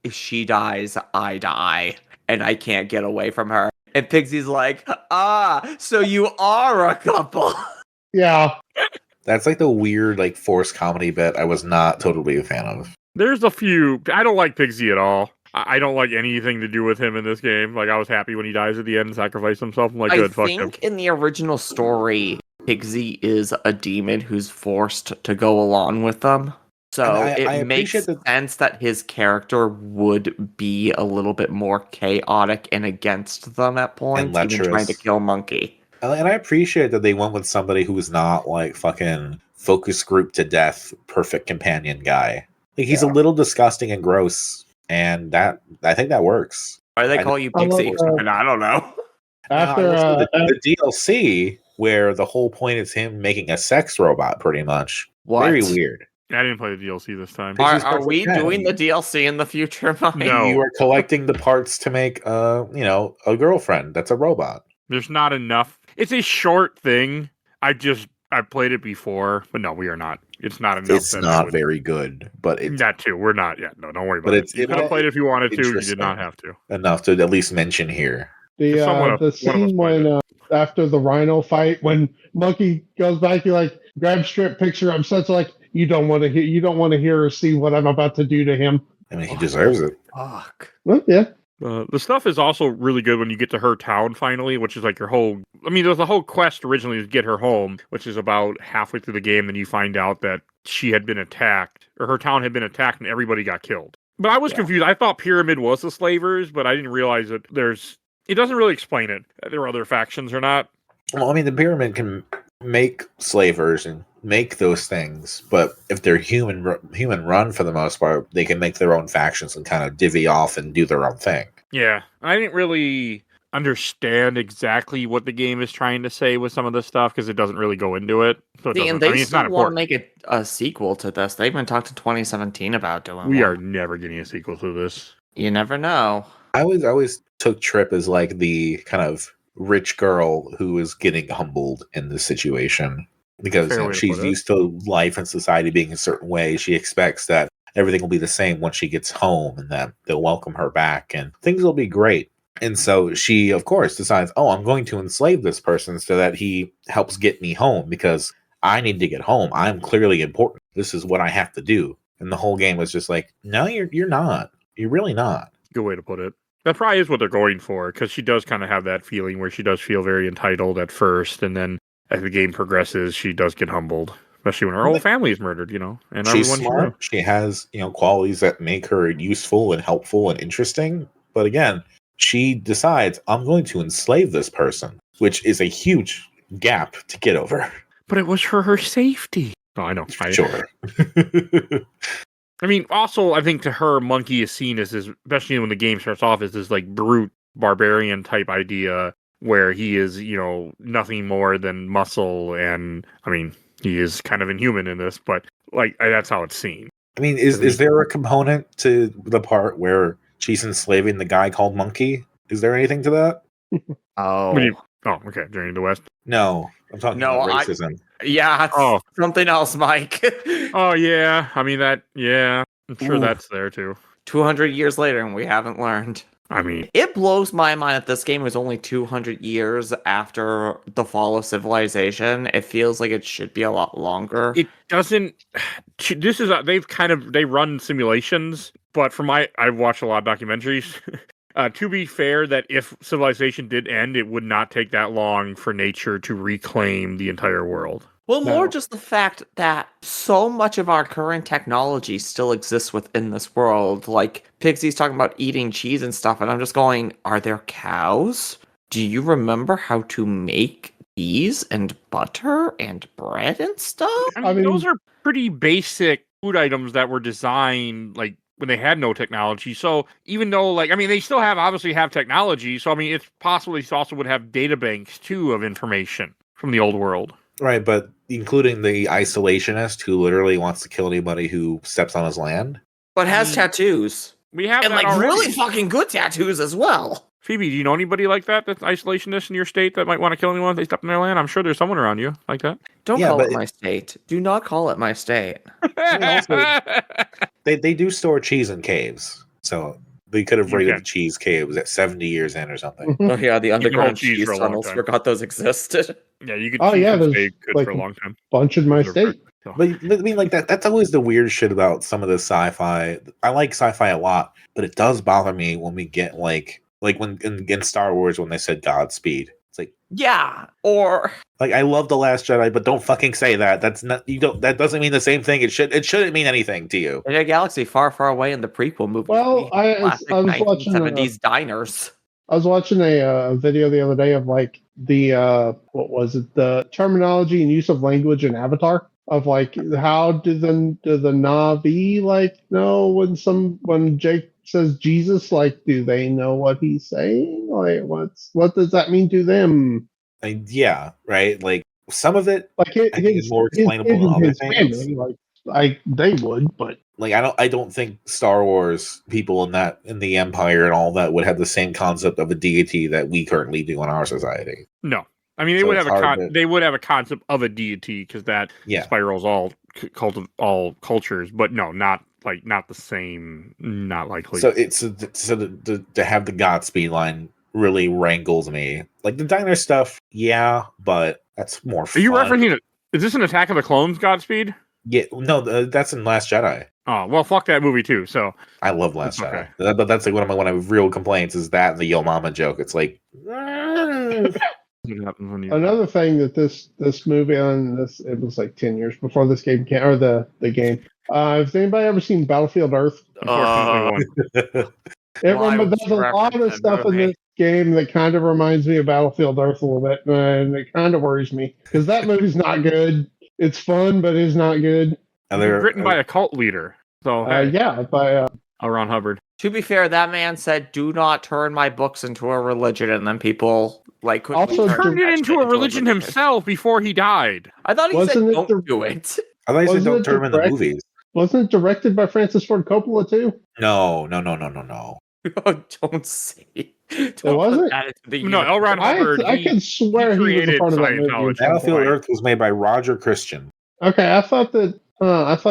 [SPEAKER 4] she dies, I die, and I can't get away from her. And Pigsy's like, so you are a couple.
[SPEAKER 5] Yeah.
[SPEAKER 3] That's like the weird, like, forced comedy bit I was not totally a fan of.
[SPEAKER 2] There's a few. I don't like Pigsy at all. I don't like anything to do with him in this game. Like, I was happy when he dies at the end and sacrificed himself. I'm like, good, fuck him. I think
[SPEAKER 4] in the original story, Pigsy is a demon who's forced to go along with them. So it makes sense that his character would be a little bit more chaotic and against them at points, even trying to kill Monkey.
[SPEAKER 3] And I appreciate that they went with somebody who's not like fucking focus group to death, perfect companion guy. Like, he's a little disgusting and gross, and I think that works.
[SPEAKER 4] Why do they call you Pixie or something? I don't know.
[SPEAKER 5] After
[SPEAKER 3] the DLC, where the whole point is him making a sex robot, pretty much.
[SPEAKER 4] What?
[SPEAKER 3] Very weird.
[SPEAKER 2] I didn't play the DLC this time.
[SPEAKER 3] This is
[SPEAKER 4] Are
[SPEAKER 3] perfect.
[SPEAKER 4] we
[SPEAKER 3] Yeah,
[SPEAKER 4] doing the DLC in the future, Mike?
[SPEAKER 2] No.
[SPEAKER 3] You are collecting the parts to make, a girlfriend that's a robot.
[SPEAKER 2] There's not enough. It's a short thing. I've played it before, but no, we are not. It's not enough.
[SPEAKER 3] It's not very good, but it's
[SPEAKER 2] that too. We're not yet. No, don't worry about
[SPEAKER 3] But
[SPEAKER 2] it. You could have played it if you wanted to. You did not
[SPEAKER 3] interesting.
[SPEAKER 2] have to.
[SPEAKER 3] enough to at least mention here.
[SPEAKER 2] Someone
[SPEAKER 5] The
[SPEAKER 2] one of us
[SPEAKER 5] scene
[SPEAKER 2] played
[SPEAKER 5] when after the rhino fight, when Monkey goes back, he like grabs strip picture. I'm such like you don't want to hear or see what I'm about to do to him.
[SPEAKER 3] I mean, he deserves it.
[SPEAKER 4] Fuck.
[SPEAKER 5] Well, yeah.
[SPEAKER 2] The stuff is also really good when you get to her town finally, which is like your whole. I mean, there's a whole quest originally to get her home, which is about halfway through the game. Then you find out that she had been attacked, or her town had been attacked, and everybody got killed. But I was confused. I thought Pyramid was the slavers, but I didn't realize that it doesn't really explain it. There are other factions or not.
[SPEAKER 3] Well, I mean, the pyramid can make slavers and make those things, but if they're human run for the most part, they can make their own factions and kind of divvy off and do their own thing.
[SPEAKER 2] Yeah, I didn't really understand exactly what the game is trying to say with some of this stuff because it doesn't really go into it. So
[SPEAKER 4] And they still want to make a sequel to this. They've been talking to 2017 about doing
[SPEAKER 2] We
[SPEAKER 4] one.
[SPEAKER 2] are never getting a sequel to this.
[SPEAKER 4] You never know.
[SPEAKER 3] I always took Trip as like the kind of rich girl who is getting humbled in this situation because she's used to life and society being a certain way. She expects that everything will be the same once she gets home and that they'll welcome her back and things will be great. And so she, of course, decides, I'm going to enslave this person so that he helps get me home because I need to get home. I'm clearly important. This is what I have to do. And the whole game was just like, no, you're not. You're really not.
[SPEAKER 2] Good way to put it. That probably is what they're going for, because she does kind of have that feeling where she does feel very entitled at first, and then as the game progresses, she does get humbled, especially when her whole family is murdered, and
[SPEAKER 3] she's smart. She has, qualities that make her useful and helpful and interesting. But again, she decides, I'm going to enslave this person, which is a huge gap to get over.
[SPEAKER 2] But it was for her safety. Oh, I know.
[SPEAKER 3] Sure.
[SPEAKER 2] I mean, also, I think to her, Monkey is seen as this, especially when the game starts off, as this like brute barbarian type idea where he is, nothing more than muscle. And I mean, he is kind of inhuman in this, but like that's how it's seen.
[SPEAKER 3] I mean, is there a component to the part where she's enslaving the guy called Monkey? Is there anything to that?
[SPEAKER 2] Okay. Journey to the West.
[SPEAKER 3] No, I'm talking about racism.
[SPEAKER 4] Something else, Mike.
[SPEAKER 2] Oh, yeah. I mean, I'm sure that's there, too.
[SPEAKER 4] 200 years later, and we haven't learned.
[SPEAKER 2] I mean,
[SPEAKER 4] it blows my mind that this game was only 200 years after the fall of civilization. It feels like it should be a lot longer.
[SPEAKER 2] It doesn't. They run simulations, but I've watched a lot of documentaries. To be fair, that if civilization did end, it would not take that long for nature to reclaim the entire world.
[SPEAKER 4] Well, more just the fact that so much of our current technology still exists within this world. Like, Pixie's talking about eating cheese and stuff, and I'm just going, are there cows? Do you remember how to make cheese and butter and bread and stuff?
[SPEAKER 2] I mean, those are pretty basic food items that were designed, like, when they had no technology. So even though, they still obviously have technology. So, I mean, it's possible they also would have data banks, too, of information from the old world.
[SPEAKER 3] Right, but including the isolationist who literally wants to kill anybody who steps on his land.
[SPEAKER 4] But has tattoos.
[SPEAKER 2] We have
[SPEAKER 4] and
[SPEAKER 2] that already.
[SPEAKER 4] Really fucking good tattoos as well.
[SPEAKER 2] Phoebe, do you know anybody like that's isolationist in your state that might want to kill anyone if they step on their land? I'm sure there's someone around you like that.
[SPEAKER 4] Don't call it my state. Do not call it my state.
[SPEAKER 3] They do store cheese in caves, so they could have rated the cheese caves at 70 years in or something.
[SPEAKER 4] Oh yeah, the underground cheese tunnels. Forgot those existed.
[SPEAKER 2] Yeah, you could.
[SPEAKER 5] There's
[SPEAKER 2] good for a long time.
[SPEAKER 5] Bunch in my state.
[SPEAKER 3] But I mean, that's always the weird shit about some of the sci-fi. I like sci-fi a lot, but it does bother me when we get like when in Star Wars when they said Godspeed. It's like,
[SPEAKER 4] yeah, or
[SPEAKER 3] I love The Last Jedi, but don't fucking say that. That's not that doesn't mean the same thing. It shouldn't mean anything to you.
[SPEAKER 4] In a galaxy far, far away in the prequel movie.
[SPEAKER 5] Well, I was watching
[SPEAKER 4] 1970s diners.
[SPEAKER 5] I was watching a video the other day of the what was it, the terminology and use of language in Avatar of how do the Na'vi know when Jake says Jesus, do they know what he's saying? What does that mean to them?
[SPEAKER 3] Yeah, right. Some of it I think is more explainable than other things.
[SPEAKER 5] they would, but
[SPEAKER 3] Like I don't think Star Wars people in the Empire and all that would have the same concept of a deity that we currently do in our society.
[SPEAKER 2] No. I mean, they
[SPEAKER 3] So
[SPEAKER 2] would
[SPEAKER 3] it's
[SPEAKER 2] have
[SPEAKER 3] hard to-
[SPEAKER 2] they would have a concept of a deity because that spirals all all cultures, but no, not the same, not likely.
[SPEAKER 3] So to have the Godspeed line really wrangles me. Like the diner stuff, yeah, but that's more fun.
[SPEAKER 2] Are you referencing it? Is this an Attack of the Clones Godspeed?
[SPEAKER 3] Yeah, no, that's in Last Jedi.
[SPEAKER 2] Oh, well, fuck that movie too. So
[SPEAKER 3] I love Last Jedi.
[SPEAKER 2] Okay.
[SPEAKER 3] But that's like one of my real complaints is that and the Yo Mama joke. It's like
[SPEAKER 5] another thing that this movie it was like 10 years before this game came, or the game. Has anybody ever seen Battlefield Earth?
[SPEAKER 2] Unfortunately, one.
[SPEAKER 5] There's a lot of stuff in this game that kind of reminds me of Battlefield Earth a little bit, and it kind of worries me because that movie's not good. It's fun, but it's not good.
[SPEAKER 2] Written by a cult leader. So
[SPEAKER 5] by
[SPEAKER 2] L. Ron Hubbard.
[SPEAKER 4] To be fair, that man said, "Do not turn my books into a religion," and then people
[SPEAKER 5] Also
[SPEAKER 2] turned it into a religion himself before he died.
[SPEAKER 4] I thought he said, "Don't do it."
[SPEAKER 3] I thought he said don't turn them in the movies.
[SPEAKER 5] Wasn't it directed by Francis Ford Coppola too?
[SPEAKER 3] No.
[SPEAKER 4] Oh, don't say.
[SPEAKER 5] It wasn't?
[SPEAKER 2] No, L. Ron Hubbard.
[SPEAKER 5] I can swear he was a part of that movie.
[SPEAKER 3] Battlefield Earth was made by Roger Christian.
[SPEAKER 5] Okay, I thought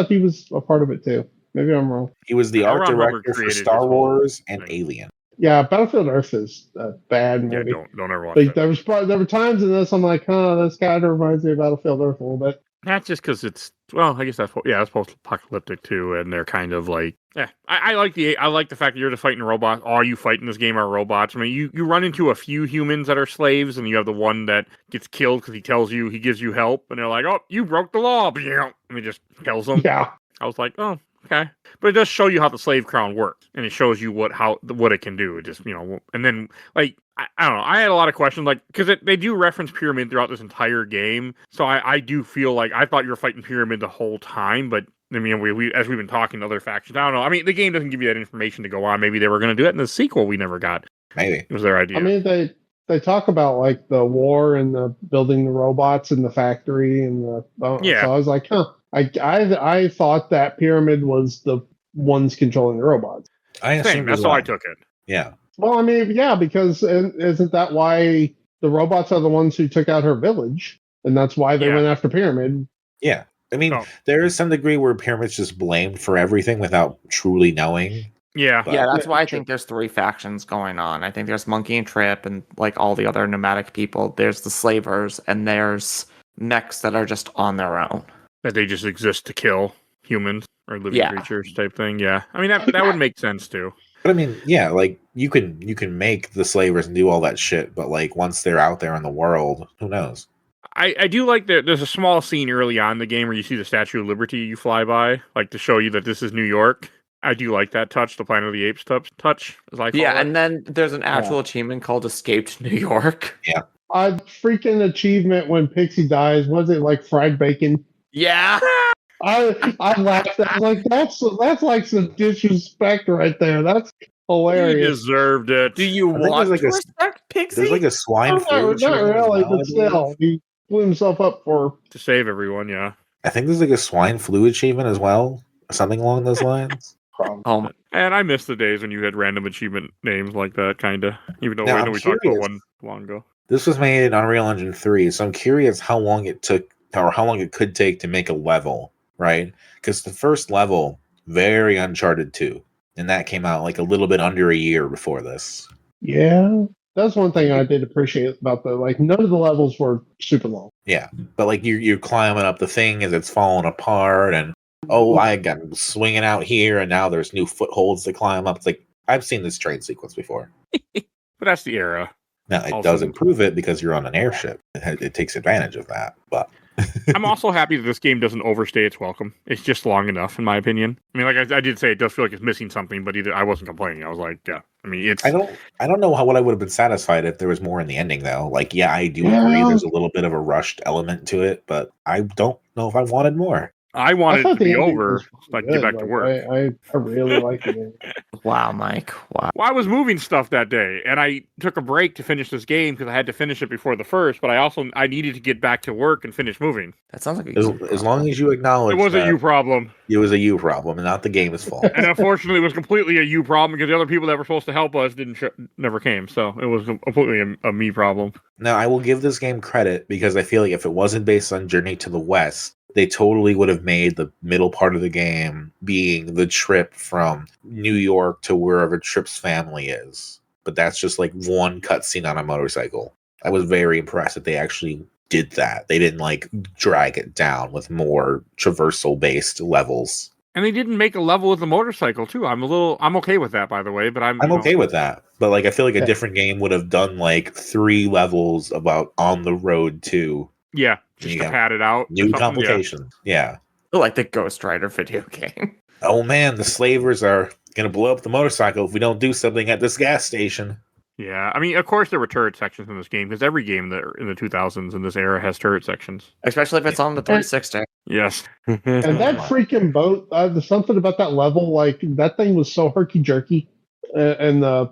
[SPEAKER 5] he was a part of it too. Maybe I'm wrong.
[SPEAKER 3] He was the art director for Star Wars and Alien.
[SPEAKER 5] Yeah, Battlefield Earth is a bad movie.
[SPEAKER 2] Yeah, don't ever watch
[SPEAKER 5] it.
[SPEAKER 2] That.
[SPEAKER 5] There were times in this I'm like, this kind of reminds me of Battlefield Earth a little bit.
[SPEAKER 2] That's just because it's I guess it's post-apocalyptic too, and they're kind of like, I like the fact that you're just fighting robots. All you fight in this game are robots. I mean, you run into a few humans that are slaves, and you have the one that gets killed because he gives you help, and they're like, oh, you broke the law, and he just kills them.
[SPEAKER 5] Yeah,
[SPEAKER 2] I was like, oh, okay, but it does show you how the slave crown works, and it shows you what it can do. It just and then like. I don't know. I had a lot of questions, because they do reference Pyramid throughout this entire game. So I do feel like I thought you were fighting Pyramid the whole time, but I mean, we as we've been talking to other factions, I don't know. I mean, the game doesn't give you that information to go on. Maybe they were going to do it in the sequel we never got.
[SPEAKER 3] Maybe
[SPEAKER 2] it was their idea.
[SPEAKER 5] I mean, they talk about like the war and the building the robots in the factory and the So I was like, I thought that Pyramid was the ones controlling the robots.
[SPEAKER 3] I assumed
[SPEAKER 2] that's how I took it.
[SPEAKER 3] Yeah.
[SPEAKER 5] Well, I mean, yeah, because isn't that why the robots are the ones who took out her village, and that's why they went after Pyramid?
[SPEAKER 3] Yeah, I mean, there is some degree where Pyramid's just blamed for everything without truly knowing.
[SPEAKER 2] Yeah,
[SPEAKER 4] that's why I think there's 3 factions going on. I think there's Monkey and Trip, and like all the other nomadic people. There's the slavers, and there's mechs that are just on their own.
[SPEAKER 2] That they just exist to kill humans or living creatures type thing. Yeah, I mean that would make sense too.
[SPEAKER 3] But I mean, yeah, like you can make the slavers and do all that shit, but like once they're out there in the world, who knows?
[SPEAKER 2] I do like that there's a small scene early on in the game where you see the Statue of Liberty you fly by, like to show you that this is New York. I do like that touch, the Planet of the Apes touch, as I call it.
[SPEAKER 4] And then there's an actual achievement called Escaped New York.
[SPEAKER 3] Yeah.
[SPEAKER 5] A freaking achievement when Pixie dies, was it like fried bacon?
[SPEAKER 4] Yeah.
[SPEAKER 5] I laughed. I was like, that's like some disrespect right there. That's hilarious.
[SPEAKER 2] He deserved it.
[SPEAKER 4] Do you want to respect Pixie?
[SPEAKER 3] There's like a swine flu.
[SPEAKER 5] Not really, but still, he blew himself up to
[SPEAKER 2] save everyone. Yeah,
[SPEAKER 3] I think there's like a swine flu achievement as well, something along those lines.
[SPEAKER 2] And I miss the days when you had random achievement names like that, kind of. Even though we talked about one long ago.
[SPEAKER 3] This was made in Unreal Engine 3, so I'm curious how long it took, or how long it could take to make a level. Right? Because the first level, very Uncharted 2, and that came out like a little bit under a year before this.
[SPEAKER 5] Yeah, that's one thing I did appreciate about none of the levels were super long.
[SPEAKER 3] Yeah, but like you're climbing up the thing as it's falling apart, and I got swinging out here, and now there's new footholds to climb up. It's like I've seen this train sequence before.
[SPEAKER 2] But that's the era.
[SPEAKER 3] Now it does improve it because you're on an airship. It takes advantage of that, but.
[SPEAKER 2] I'm also happy that this game doesn't overstay its welcome. It's just long enough, in my opinion. I mean, like I did say, it does feel like it's missing something, but I wasn't complaining. I was like, yeah. I mean, it's.
[SPEAKER 3] I don't know what I would have been satisfied if there was more in the ending, though. Like, yeah, I do agree. There's a little bit of a rushed element to it, but I don't know if I wanted more.
[SPEAKER 2] I
[SPEAKER 5] I
[SPEAKER 2] wanted it
[SPEAKER 5] thought
[SPEAKER 2] to
[SPEAKER 5] the
[SPEAKER 2] be
[SPEAKER 5] ending
[SPEAKER 2] over
[SPEAKER 5] was
[SPEAKER 2] so I can
[SPEAKER 5] good.
[SPEAKER 2] get back to
[SPEAKER 5] Like,
[SPEAKER 2] work.
[SPEAKER 5] I really like the ending.
[SPEAKER 4] Wow, Mike. Wow.
[SPEAKER 2] Well, I was moving stuff that day, and I took a break to finish this game because I had to finish it before the first. But I needed to get back to work and finish moving.
[SPEAKER 4] That sounds like
[SPEAKER 3] As long as you acknowledge
[SPEAKER 2] It was a
[SPEAKER 3] that
[SPEAKER 2] you problem,
[SPEAKER 3] it was a you problem and not the game's fault.
[SPEAKER 2] and unfortunately, it was completely a you problem because the other people that were supposed to help us never came. So it was completely a me problem.
[SPEAKER 3] Now, I will give this game credit because I feel like if it wasn't based on Journey to the West, they totally would have made the middle part of the game being the trip from New York to wherever Trip's family is. But that's just like one cutscene on a motorcycle. I was very impressed that they actually did that. They didn't like drag it down with more traversal based levels.
[SPEAKER 2] And they didn't make a level with the motorcycle too. I'm okay with that, by the way. But
[SPEAKER 3] I'm okay with that. But like I feel like a different game would have done like 3 levels about on the road too.
[SPEAKER 2] Yeah, just to pad it out.
[SPEAKER 3] New complications. Yeah.
[SPEAKER 4] like the Ghost Rider video game.
[SPEAKER 3] Oh man, the slavers are gonna blow up the motorcycle if we don't do something at this gas station.
[SPEAKER 2] Yeah, I mean, of course there were turret sections in this game because every game that in the 2000s in this era has turret sections.
[SPEAKER 4] Especially if it's on the 360.
[SPEAKER 2] Yes.
[SPEAKER 5] And that freaking boat, there's something about that level, like that thing was so herky jerky, and the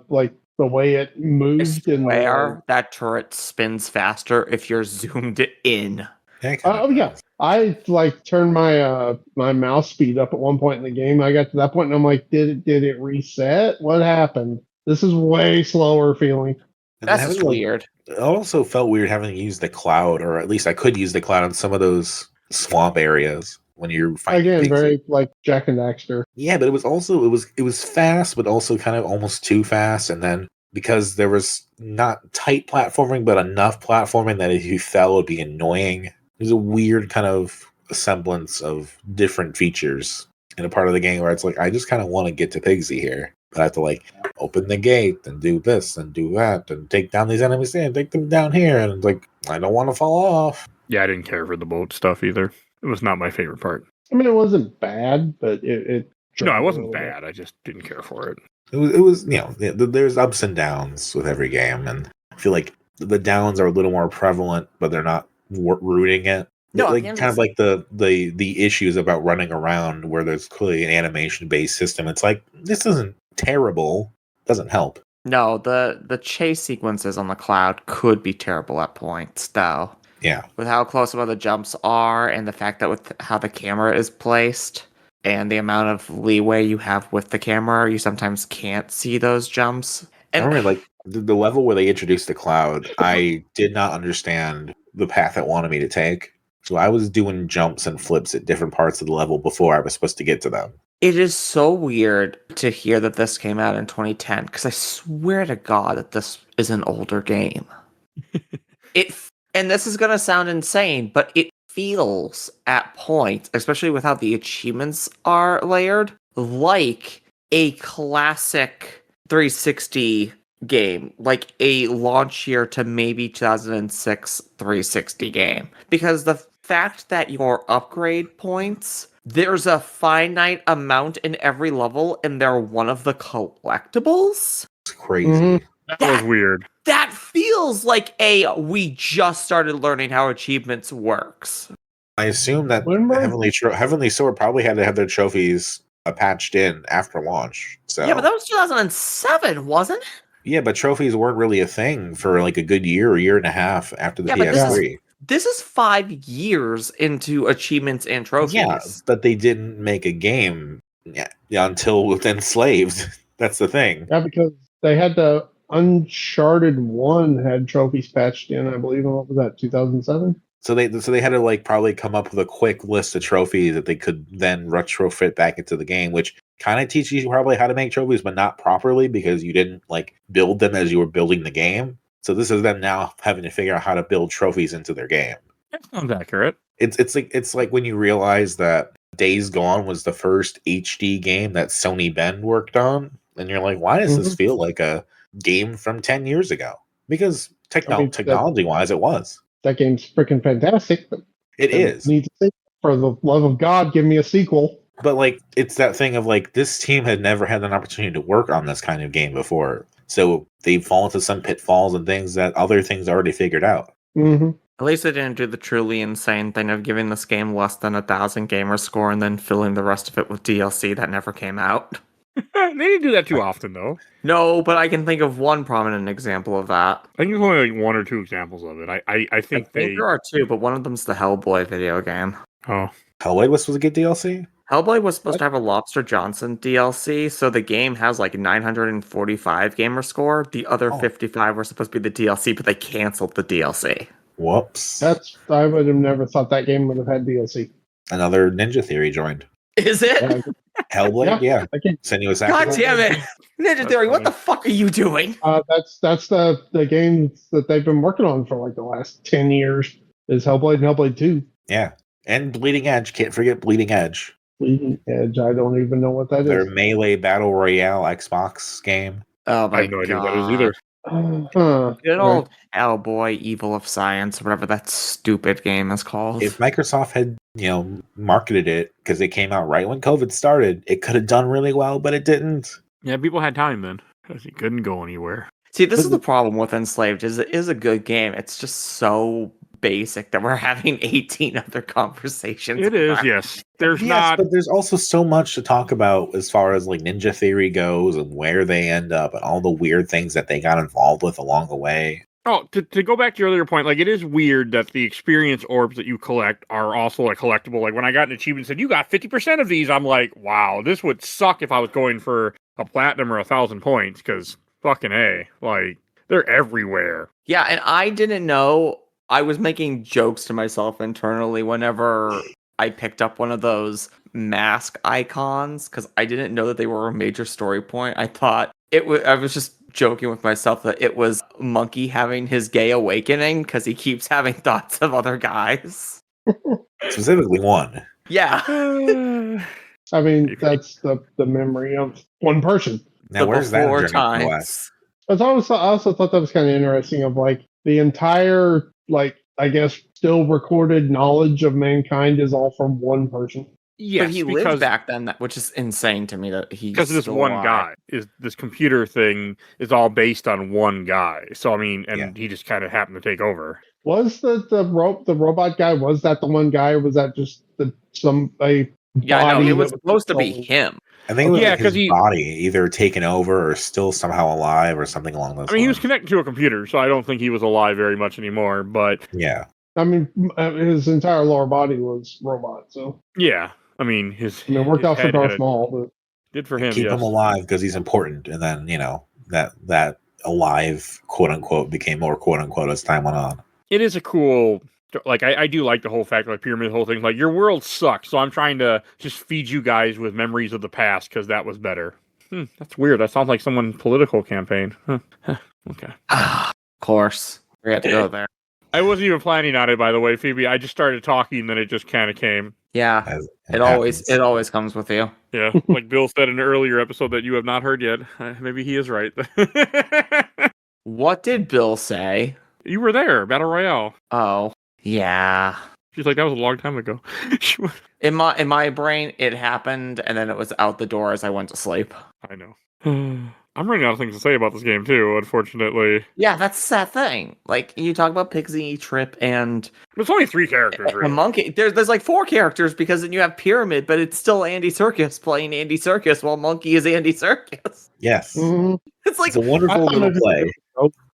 [SPEAKER 5] way it moved.
[SPEAKER 4] I swear that turret spins faster if you're zoomed in.
[SPEAKER 5] Yeah, I like turned my my mouse speed up at one point in the game. I got to that point and I'm like, did it reset? What happened? This is way slower feeling.
[SPEAKER 4] That's just weird.
[SPEAKER 3] It also felt weird having to use the cloud, or at least I could use the cloud in some of those swamp areas when you're fighting.
[SPEAKER 5] Again, very like Jack and Daxter.
[SPEAKER 3] Yeah, but it was also it was fast, but also kind of almost too fast. And then because there was not tight platforming, but enough platforming that if you fell, it'd be annoying. There's a weird kind of semblance of different features in a part of the game where it's like I just kind of want to get to Pigsy here. But I have to like open the gate and do this and do that and take down these enemies there and take them down here. And it's like, I don't want to fall off.
[SPEAKER 2] Yeah, I didn't care for the boat stuff either. It was not my favorite part.
[SPEAKER 5] I mean, it wasn't bad, but it
[SPEAKER 2] no, it wasn't bad. I just didn't care for it.
[SPEAKER 3] It was there's ups and downs with every game. And I feel like the downs are a little more prevalent, but they're not rooting it.
[SPEAKER 4] No,
[SPEAKER 3] like kind of like the issues about running around where there's clearly an animation based system. It's like this isn't terrible, doesn't help.
[SPEAKER 4] No, the chase sequences on the cloud could be terrible at points, though.
[SPEAKER 3] Yeah,
[SPEAKER 4] with how close some of the jumps are, and the fact that with how the camera is placed, and the amount of leeway you have with the camera, you sometimes can't see those jumps. And
[SPEAKER 3] I remember like the level where they introduced the cloud, I did not understand the path it wanted me to take. So I was doing jumps and flips at different parts of the level before I was supposed to get to them.
[SPEAKER 4] It is so weird to hear that this came out in 2010, because I swear to God that this is an older game. And this is going to sound insane, but it feels at points, especially with how the achievements are layered, like a classic 360 game, like a launch year to maybe 2006 360 game. Because the fact that your upgrade points, there's a finite amount in every level, and they're one of the collectibles.
[SPEAKER 3] It's crazy.
[SPEAKER 2] That was weird.
[SPEAKER 4] That feels like we just started learning how achievements works.
[SPEAKER 3] I assume that Heavenly Sword probably had to have their trophies patched in after launch. So
[SPEAKER 4] yeah, but that was 2007, wasn't it?
[SPEAKER 3] Yeah, but trophies weren't really a thing for like a good year and a half after the PS3.
[SPEAKER 4] This is 5 years into achievements and trophies.
[SPEAKER 3] Yeah, but they didn't make a game until Enslaved. That's the thing.
[SPEAKER 5] Yeah, because they had the Uncharted 1 had trophies patched in, I believe. What was that, 2007?
[SPEAKER 3] So they had to like probably come up with a quick list of trophies that they could then retrofit back into the game, which kind of teaches you probably how to make trophies, but not properly because you didn't like build them as you were building the game. So this is them now having to figure out how to build trophies into their game.
[SPEAKER 2] That sounds accurate.
[SPEAKER 3] It's like when you realize that Days Gone was the first HD game that Sony Bend worked on, and you're like, why does this feel like a game from 10 years ago? Because technology-wise, it was.
[SPEAKER 5] That game's freaking fantastic. But
[SPEAKER 3] it is.
[SPEAKER 5] Needs a sequel. For the love of God, give me a sequel.
[SPEAKER 3] But like, it's that thing of like, this team had never had an opportunity to work on this kind of game before. So they fall into some pitfalls and things that other things already figured out.
[SPEAKER 5] Mm-hmm.
[SPEAKER 4] At least they didn't do the truly insane thing of giving this game less than 1,000 gamer score and then filling the rest of it with DLC that never came out.
[SPEAKER 2] They didn't do that too often, though.
[SPEAKER 4] No, but I can think of one prominent example of that.
[SPEAKER 2] I think there's only like 1 or 2 examples of it. I think
[SPEAKER 4] there are 2, but one of them's the Hellboy video game.
[SPEAKER 2] Oh.
[SPEAKER 3] Hellboy was supposed to get DLC?
[SPEAKER 4] Hellboy was supposed to have a Lobster Johnson DLC, so the game has like 945 gamer score. The other 55 were supposed to be the DLC, but they canceled the DLC.
[SPEAKER 3] Whoops.
[SPEAKER 5] I would have never thought that game would have had DLC.
[SPEAKER 3] Another Ninja Theory joined.
[SPEAKER 4] Is it?
[SPEAKER 3] Hellblade? Yeah.
[SPEAKER 5] Okay.
[SPEAKER 3] Senuous
[SPEAKER 4] God
[SPEAKER 3] Sacrifice?
[SPEAKER 4] damn it! Ninja Theory, what the fuck are you doing?
[SPEAKER 5] That's the games that they've been working on for like the last 10 years is Hellblade and Hellblade 2.
[SPEAKER 3] Yeah. And Bleeding Edge. Can't forget Bleeding Edge.
[SPEAKER 5] Bleeding Edge, I don't even know what that
[SPEAKER 3] Their
[SPEAKER 5] is.
[SPEAKER 3] Melee Battle Royale Xbox game.
[SPEAKER 4] Oh my
[SPEAKER 2] I have no idea what that is
[SPEAKER 4] god.
[SPEAKER 2] either.
[SPEAKER 4] Good old Hellboy, Evil of Science, whatever that stupid game is called.
[SPEAKER 3] If Microsoft had, marketed it, because it came out right when COVID started, it could have done really well, but it didn't.
[SPEAKER 2] Yeah, people had time then. Because it couldn't go anywhere.
[SPEAKER 4] See, this is the problem with Enslaved, is it is a good game. It's just so basic that we're having 18 other conversations.
[SPEAKER 2] It is,
[SPEAKER 4] about.
[SPEAKER 2] yes. There's
[SPEAKER 3] Yes,
[SPEAKER 2] not.
[SPEAKER 3] but there's also so much to talk about as far as like Ninja Theory goes and where they end up and all the weird things that they got involved with along the way.
[SPEAKER 2] Oh, to go back to your earlier point, like it is weird that the experience orbs that you collect are also like collectible. Like when I got an achievement and said you got 50% of these, I'm like, wow, this would suck if I was going for a platinum or 1,000 points because fucking A, like they're everywhere.
[SPEAKER 4] Yeah, and I didn't know. I was making jokes to myself internally whenever I picked up one of those mask icons because I didn't know that they were a major story point. I thought I was just joking with myself that it was Monkey having his gay awakening because he keeps having thoughts of other guys.
[SPEAKER 3] Specifically one.
[SPEAKER 4] Yeah.
[SPEAKER 5] I mean, that's the memory of one person.
[SPEAKER 3] Now, where's that
[SPEAKER 4] Before
[SPEAKER 3] journey
[SPEAKER 4] times.
[SPEAKER 5] I also thought that was kind of interesting of like the entire, like, I guess, still recorded knowledge of mankind is all from one person.
[SPEAKER 2] Yes,
[SPEAKER 4] but he lived back then, which is insane to me that he
[SPEAKER 2] because this one guy is this computer thing is all based on one guy. So I mean, and he just kind of happened to take over.
[SPEAKER 5] Was the robot guy? Was that the one guy, or was that just
[SPEAKER 4] Yeah, no, it was supposed to be him.
[SPEAKER 3] I think it was
[SPEAKER 2] because
[SPEAKER 3] his body either taken over or still somehow alive or something along those lines.
[SPEAKER 2] I mean, he was connected to a computer, so I don't think he was alive very much anymore. But
[SPEAKER 3] yeah,
[SPEAKER 5] I mean, his entire lower body was robot. So
[SPEAKER 2] yeah, I mean,
[SPEAKER 5] it worked out for Darth Maul, but
[SPEAKER 2] did for him.
[SPEAKER 3] Keep him alive because he's important, and then that alive quote unquote became more quote unquote as time went on.
[SPEAKER 2] It is a cool. Like, I do like the whole fact, like, pyramid whole thing. Like, your world sucks, so I'm trying to just feed you guys with memories of the past, because that was better. That's weird. That sounds like someone's political campaign. Okay.
[SPEAKER 4] Of course. We had to go there.
[SPEAKER 2] I wasn't even planning on it, by the way, Phoebe. I just started talking, and then it just kind of came.
[SPEAKER 4] Yeah. It always comes with you.
[SPEAKER 2] Yeah, like Bill said in an earlier episode that you have not heard yet. Maybe he is right.
[SPEAKER 4] What did Bill say?
[SPEAKER 2] You were there, Battle Royale.
[SPEAKER 4] Oh. Yeah.
[SPEAKER 2] She's like, that was a long time ago.
[SPEAKER 4] In my brain, it happened, and then it was out the door as I went to sleep.
[SPEAKER 2] I know. I'm running out of things to say about this game, too, unfortunately.
[SPEAKER 4] Yeah, that's that thing. Like, you talk about Pixie, Trip, and...
[SPEAKER 2] There's only 3 characters, really.
[SPEAKER 4] A monkey. There's like 4 characters, because then you have Pyramid, but it's still Andy Serkis playing Andy Serkis, while Monkey is Andy Serkis.
[SPEAKER 3] Yes.
[SPEAKER 5] Mm-hmm.
[SPEAKER 4] It's like...
[SPEAKER 3] It's a wonderful little play.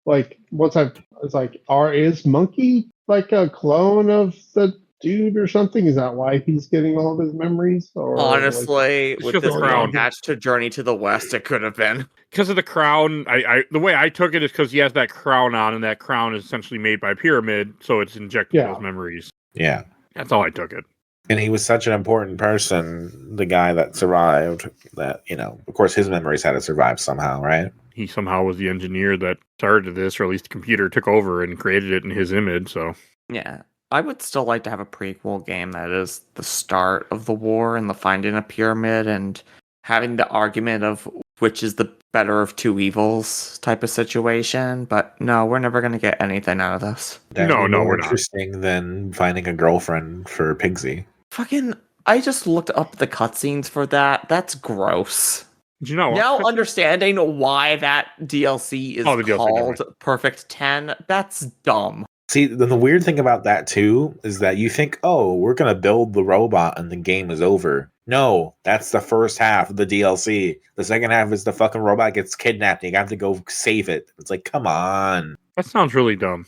[SPEAKER 5] Like, it's like, is Monkey like a clone of the dude or something? Is that why he's getting all of his memories? Or
[SPEAKER 4] honestly,
[SPEAKER 2] like,
[SPEAKER 4] with this
[SPEAKER 2] crown
[SPEAKER 4] attached to Journey to the West, it could have been.
[SPEAKER 2] Because of the crown, the way I took it is because he has that crown on, and that crown is essentially made by Pyramid, so it's injecting those memories.
[SPEAKER 3] Yeah.
[SPEAKER 2] That's how I took it.
[SPEAKER 3] And he was such an important person, the guy that survived, that, of course his memories had to survive somehow, right?
[SPEAKER 2] He somehow was the engineer that started this, or at least the computer took over and created it in his image, so...
[SPEAKER 4] Yeah. I would still like to have a prequel game that is the start of the war and the finding a pyramid and having the argument of which is the better of 2 evils type of situation. But no, we're never going to get anything out of this.
[SPEAKER 3] That
[SPEAKER 2] no,
[SPEAKER 3] more
[SPEAKER 2] we're not.
[SPEAKER 3] Interesting than finding a girlfriend for Pigsy.
[SPEAKER 4] Fucking, I just looked up the cutscenes for that. That's gross.
[SPEAKER 2] Did you know?
[SPEAKER 4] Now understanding why that DLC is
[SPEAKER 2] DLC
[SPEAKER 4] called Perfect 10, that's dumb.
[SPEAKER 3] See, then the weird thing about that too is that you think, oh, we're gonna build the robot and the game is over. No, that's the first half of the DLC. The second half is the fucking robot gets kidnapped and you have to go save it. It's like, come on.
[SPEAKER 2] That sounds really dumb.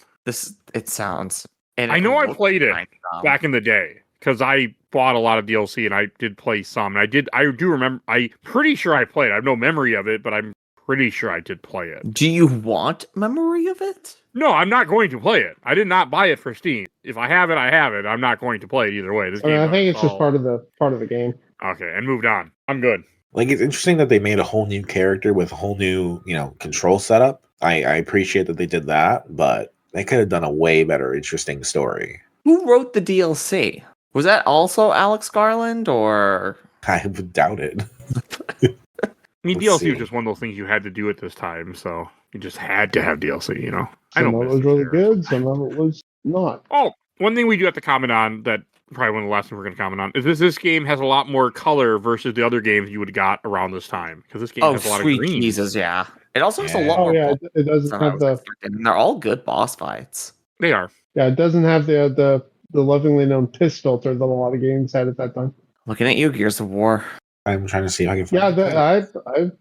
[SPEAKER 4] It sounds. And
[SPEAKER 2] I know I
[SPEAKER 4] looks
[SPEAKER 2] played it
[SPEAKER 4] kinda dumb.
[SPEAKER 2] back in the day because I bought a lot of DLC and I did play some. And I do remember. I'm pretty sure I played. I have no memory of it, but I'm pretty sure I did play it.
[SPEAKER 4] Do you want memory of it?
[SPEAKER 2] No, I'm not going to play it. I did not buy it for Steam. If I have it, I have it. I'm not going to play it either way. This game
[SPEAKER 5] I think it's just
[SPEAKER 2] solid.
[SPEAKER 5] part of the game.
[SPEAKER 2] Okay, and moved on. I'm good.
[SPEAKER 3] Like, it's interesting that they made a whole new character with a whole new, control setup. I appreciate that they did that, but they could have done a way better, interesting story.
[SPEAKER 4] Who wrote the DLC? Was that also Alex Garland or?
[SPEAKER 3] I would doubt it.
[SPEAKER 2] I mean,
[SPEAKER 3] Let's
[SPEAKER 2] DLC
[SPEAKER 3] see.
[SPEAKER 2] was just one of those things you had to do at this time, so you just had to have DLC, I
[SPEAKER 5] Some
[SPEAKER 2] don't
[SPEAKER 5] of it
[SPEAKER 2] miss
[SPEAKER 5] was
[SPEAKER 2] the
[SPEAKER 5] really
[SPEAKER 2] series.
[SPEAKER 5] good, some of it was not.
[SPEAKER 2] Oh, one thing we do have to comment on that probably one of the last things we're going to comment on is this game has a lot more color versus the other games you would have got around this time because this game
[SPEAKER 4] Oh,
[SPEAKER 2] has a lot of
[SPEAKER 4] sweet
[SPEAKER 2] green.
[SPEAKER 4] Jesus, yeah. It also has a
[SPEAKER 3] Yeah.
[SPEAKER 4] lot
[SPEAKER 5] Oh
[SPEAKER 4] more.
[SPEAKER 5] yeah,
[SPEAKER 4] bullets
[SPEAKER 5] it doesn't
[SPEAKER 4] than I
[SPEAKER 5] have
[SPEAKER 4] was
[SPEAKER 5] the
[SPEAKER 4] expecting, and they're all good boss fights.
[SPEAKER 2] They are.
[SPEAKER 5] yeah, it doesn't have the lovingly known piss filter that a lot of games had at that time.
[SPEAKER 4] Looking at you, Gears of War.
[SPEAKER 3] I'm trying to see if I can find
[SPEAKER 5] Yeah,
[SPEAKER 3] it.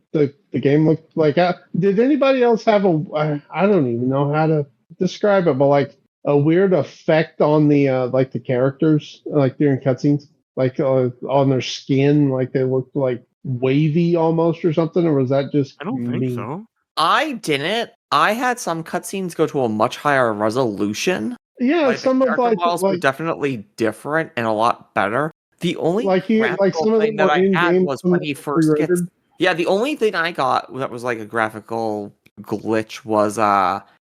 [SPEAKER 5] the game looked like. Did anybody else have I don't even know how to describe it, but like a weird effect on the like the characters like during cutscenes, like on their skin, like they looked like wavy almost or something, or was that just
[SPEAKER 2] I don't
[SPEAKER 5] me?
[SPEAKER 2] think so.
[SPEAKER 4] I didn't. I had some cutscenes go to a much higher resolution.
[SPEAKER 5] Yeah,
[SPEAKER 4] Like,
[SPEAKER 5] some
[SPEAKER 4] the
[SPEAKER 5] of
[SPEAKER 4] character models were
[SPEAKER 5] like
[SPEAKER 4] definitely different and a lot better. The only
[SPEAKER 5] like
[SPEAKER 4] graphical
[SPEAKER 5] some of
[SPEAKER 4] thing
[SPEAKER 5] them
[SPEAKER 4] that
[SPEAKER 5] were
[SPEAKER 4] I
[SPEAKER 5] in
[SPEAKER 4] had
[SPEAKER 5] game,
[SPEAKER 4] was
[SPEAKER 5] some
[SPEAKER 4] when
[SPEAKER 5] of
[SPEAKER 4] he
[SPEAKER 5] them were
[SPEAKER 4] first gets.
[SPEAKER 5] pre-rendered.
[SPEAKER 4] Yeah, the only thing I got that was like a graphical glitch was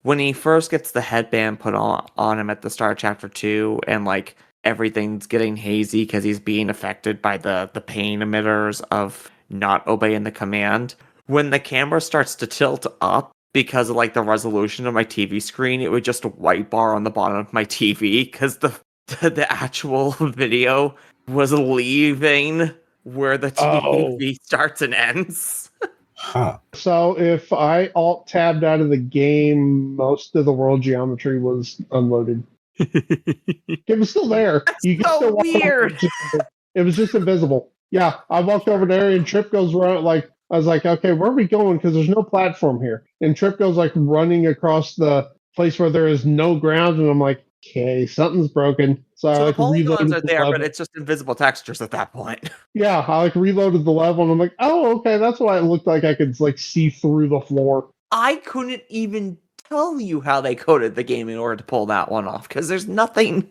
[SPEAKER 4] when he first gets the headband put on him at the start of chapter 2 and like everything's getting hazy because he's being affected by the pain emitters of not obeying the command. When the camera starts to tilt up because of like the resolution of my TV screen, it would just a white bar on the bottom of my TV because the actual video was leaving where the TV starts and ends.
[SPEAKER 3] Huh.
[SPEAKER 5] So if I alt tabbed out of the game, most of the world geometry was unloaded. It was still there. You can
[SPEAKER 4] so
[SPEAKER 5] still walk over,
[SPEAKER 4] weird.
[SPEAKER 5] it was just invisible. Yeah, I walked over there and Trip goes around like I was like, okay, where are we going? Because there's no platform here. And Trip goes like running across the place where there is no ground, and I'm like, okay, something's broken. So I
[SPEAKER 4] So the
[SPEAKER 5] like
[SPEAKER 4] polygons
[SPEAKER 5] reloaded
[SPEAKER 4] are
[SPEAKER 5] the
[SPEAKER 4] there,
[SPEAKER 5] level.
[SPEAKER 4] but it's just invisible textures at that point.
[SPEAKER 5] Yeah, I like reloaded the level, and I'm like, oh, okay, that's why it looked like I could like see through the floor.
[SPEAKER 4] I couldn't even tell you how they coded the game in order to pull that one off because there's nothing.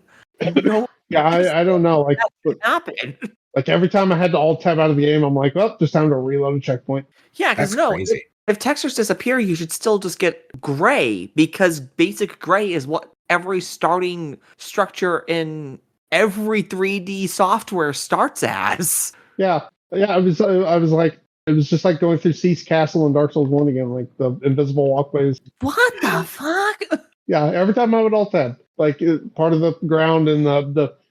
[SPEAKER 4] No,
[SPEAKER 5] Yeah, I don't know. Like,
[SPEAKER 4] happen.
[SPEAKER 5] like every time I had to alt tab out of the game, I'm like, well, just time to reload a checkpoint.
[SPEAKER 4] Yeah, because
[SPEAKER 3] That's
[SPEAKER 4] no,
[SPEAKER 3] crazy.
[SPEAKER 4] if textures disappear, you should still just get gray because basic gray is what every starting structure in every 3D software starts as.
[SPEAKER 5] Yeah, I was like, it was just like going through Cease Castle and Dark Souls 1 again, like the invisible walkways.
[SPEAKER 4] What the fuck?
[SPEAKER 5] Yeah, every time I would alt tab, like part of the ground and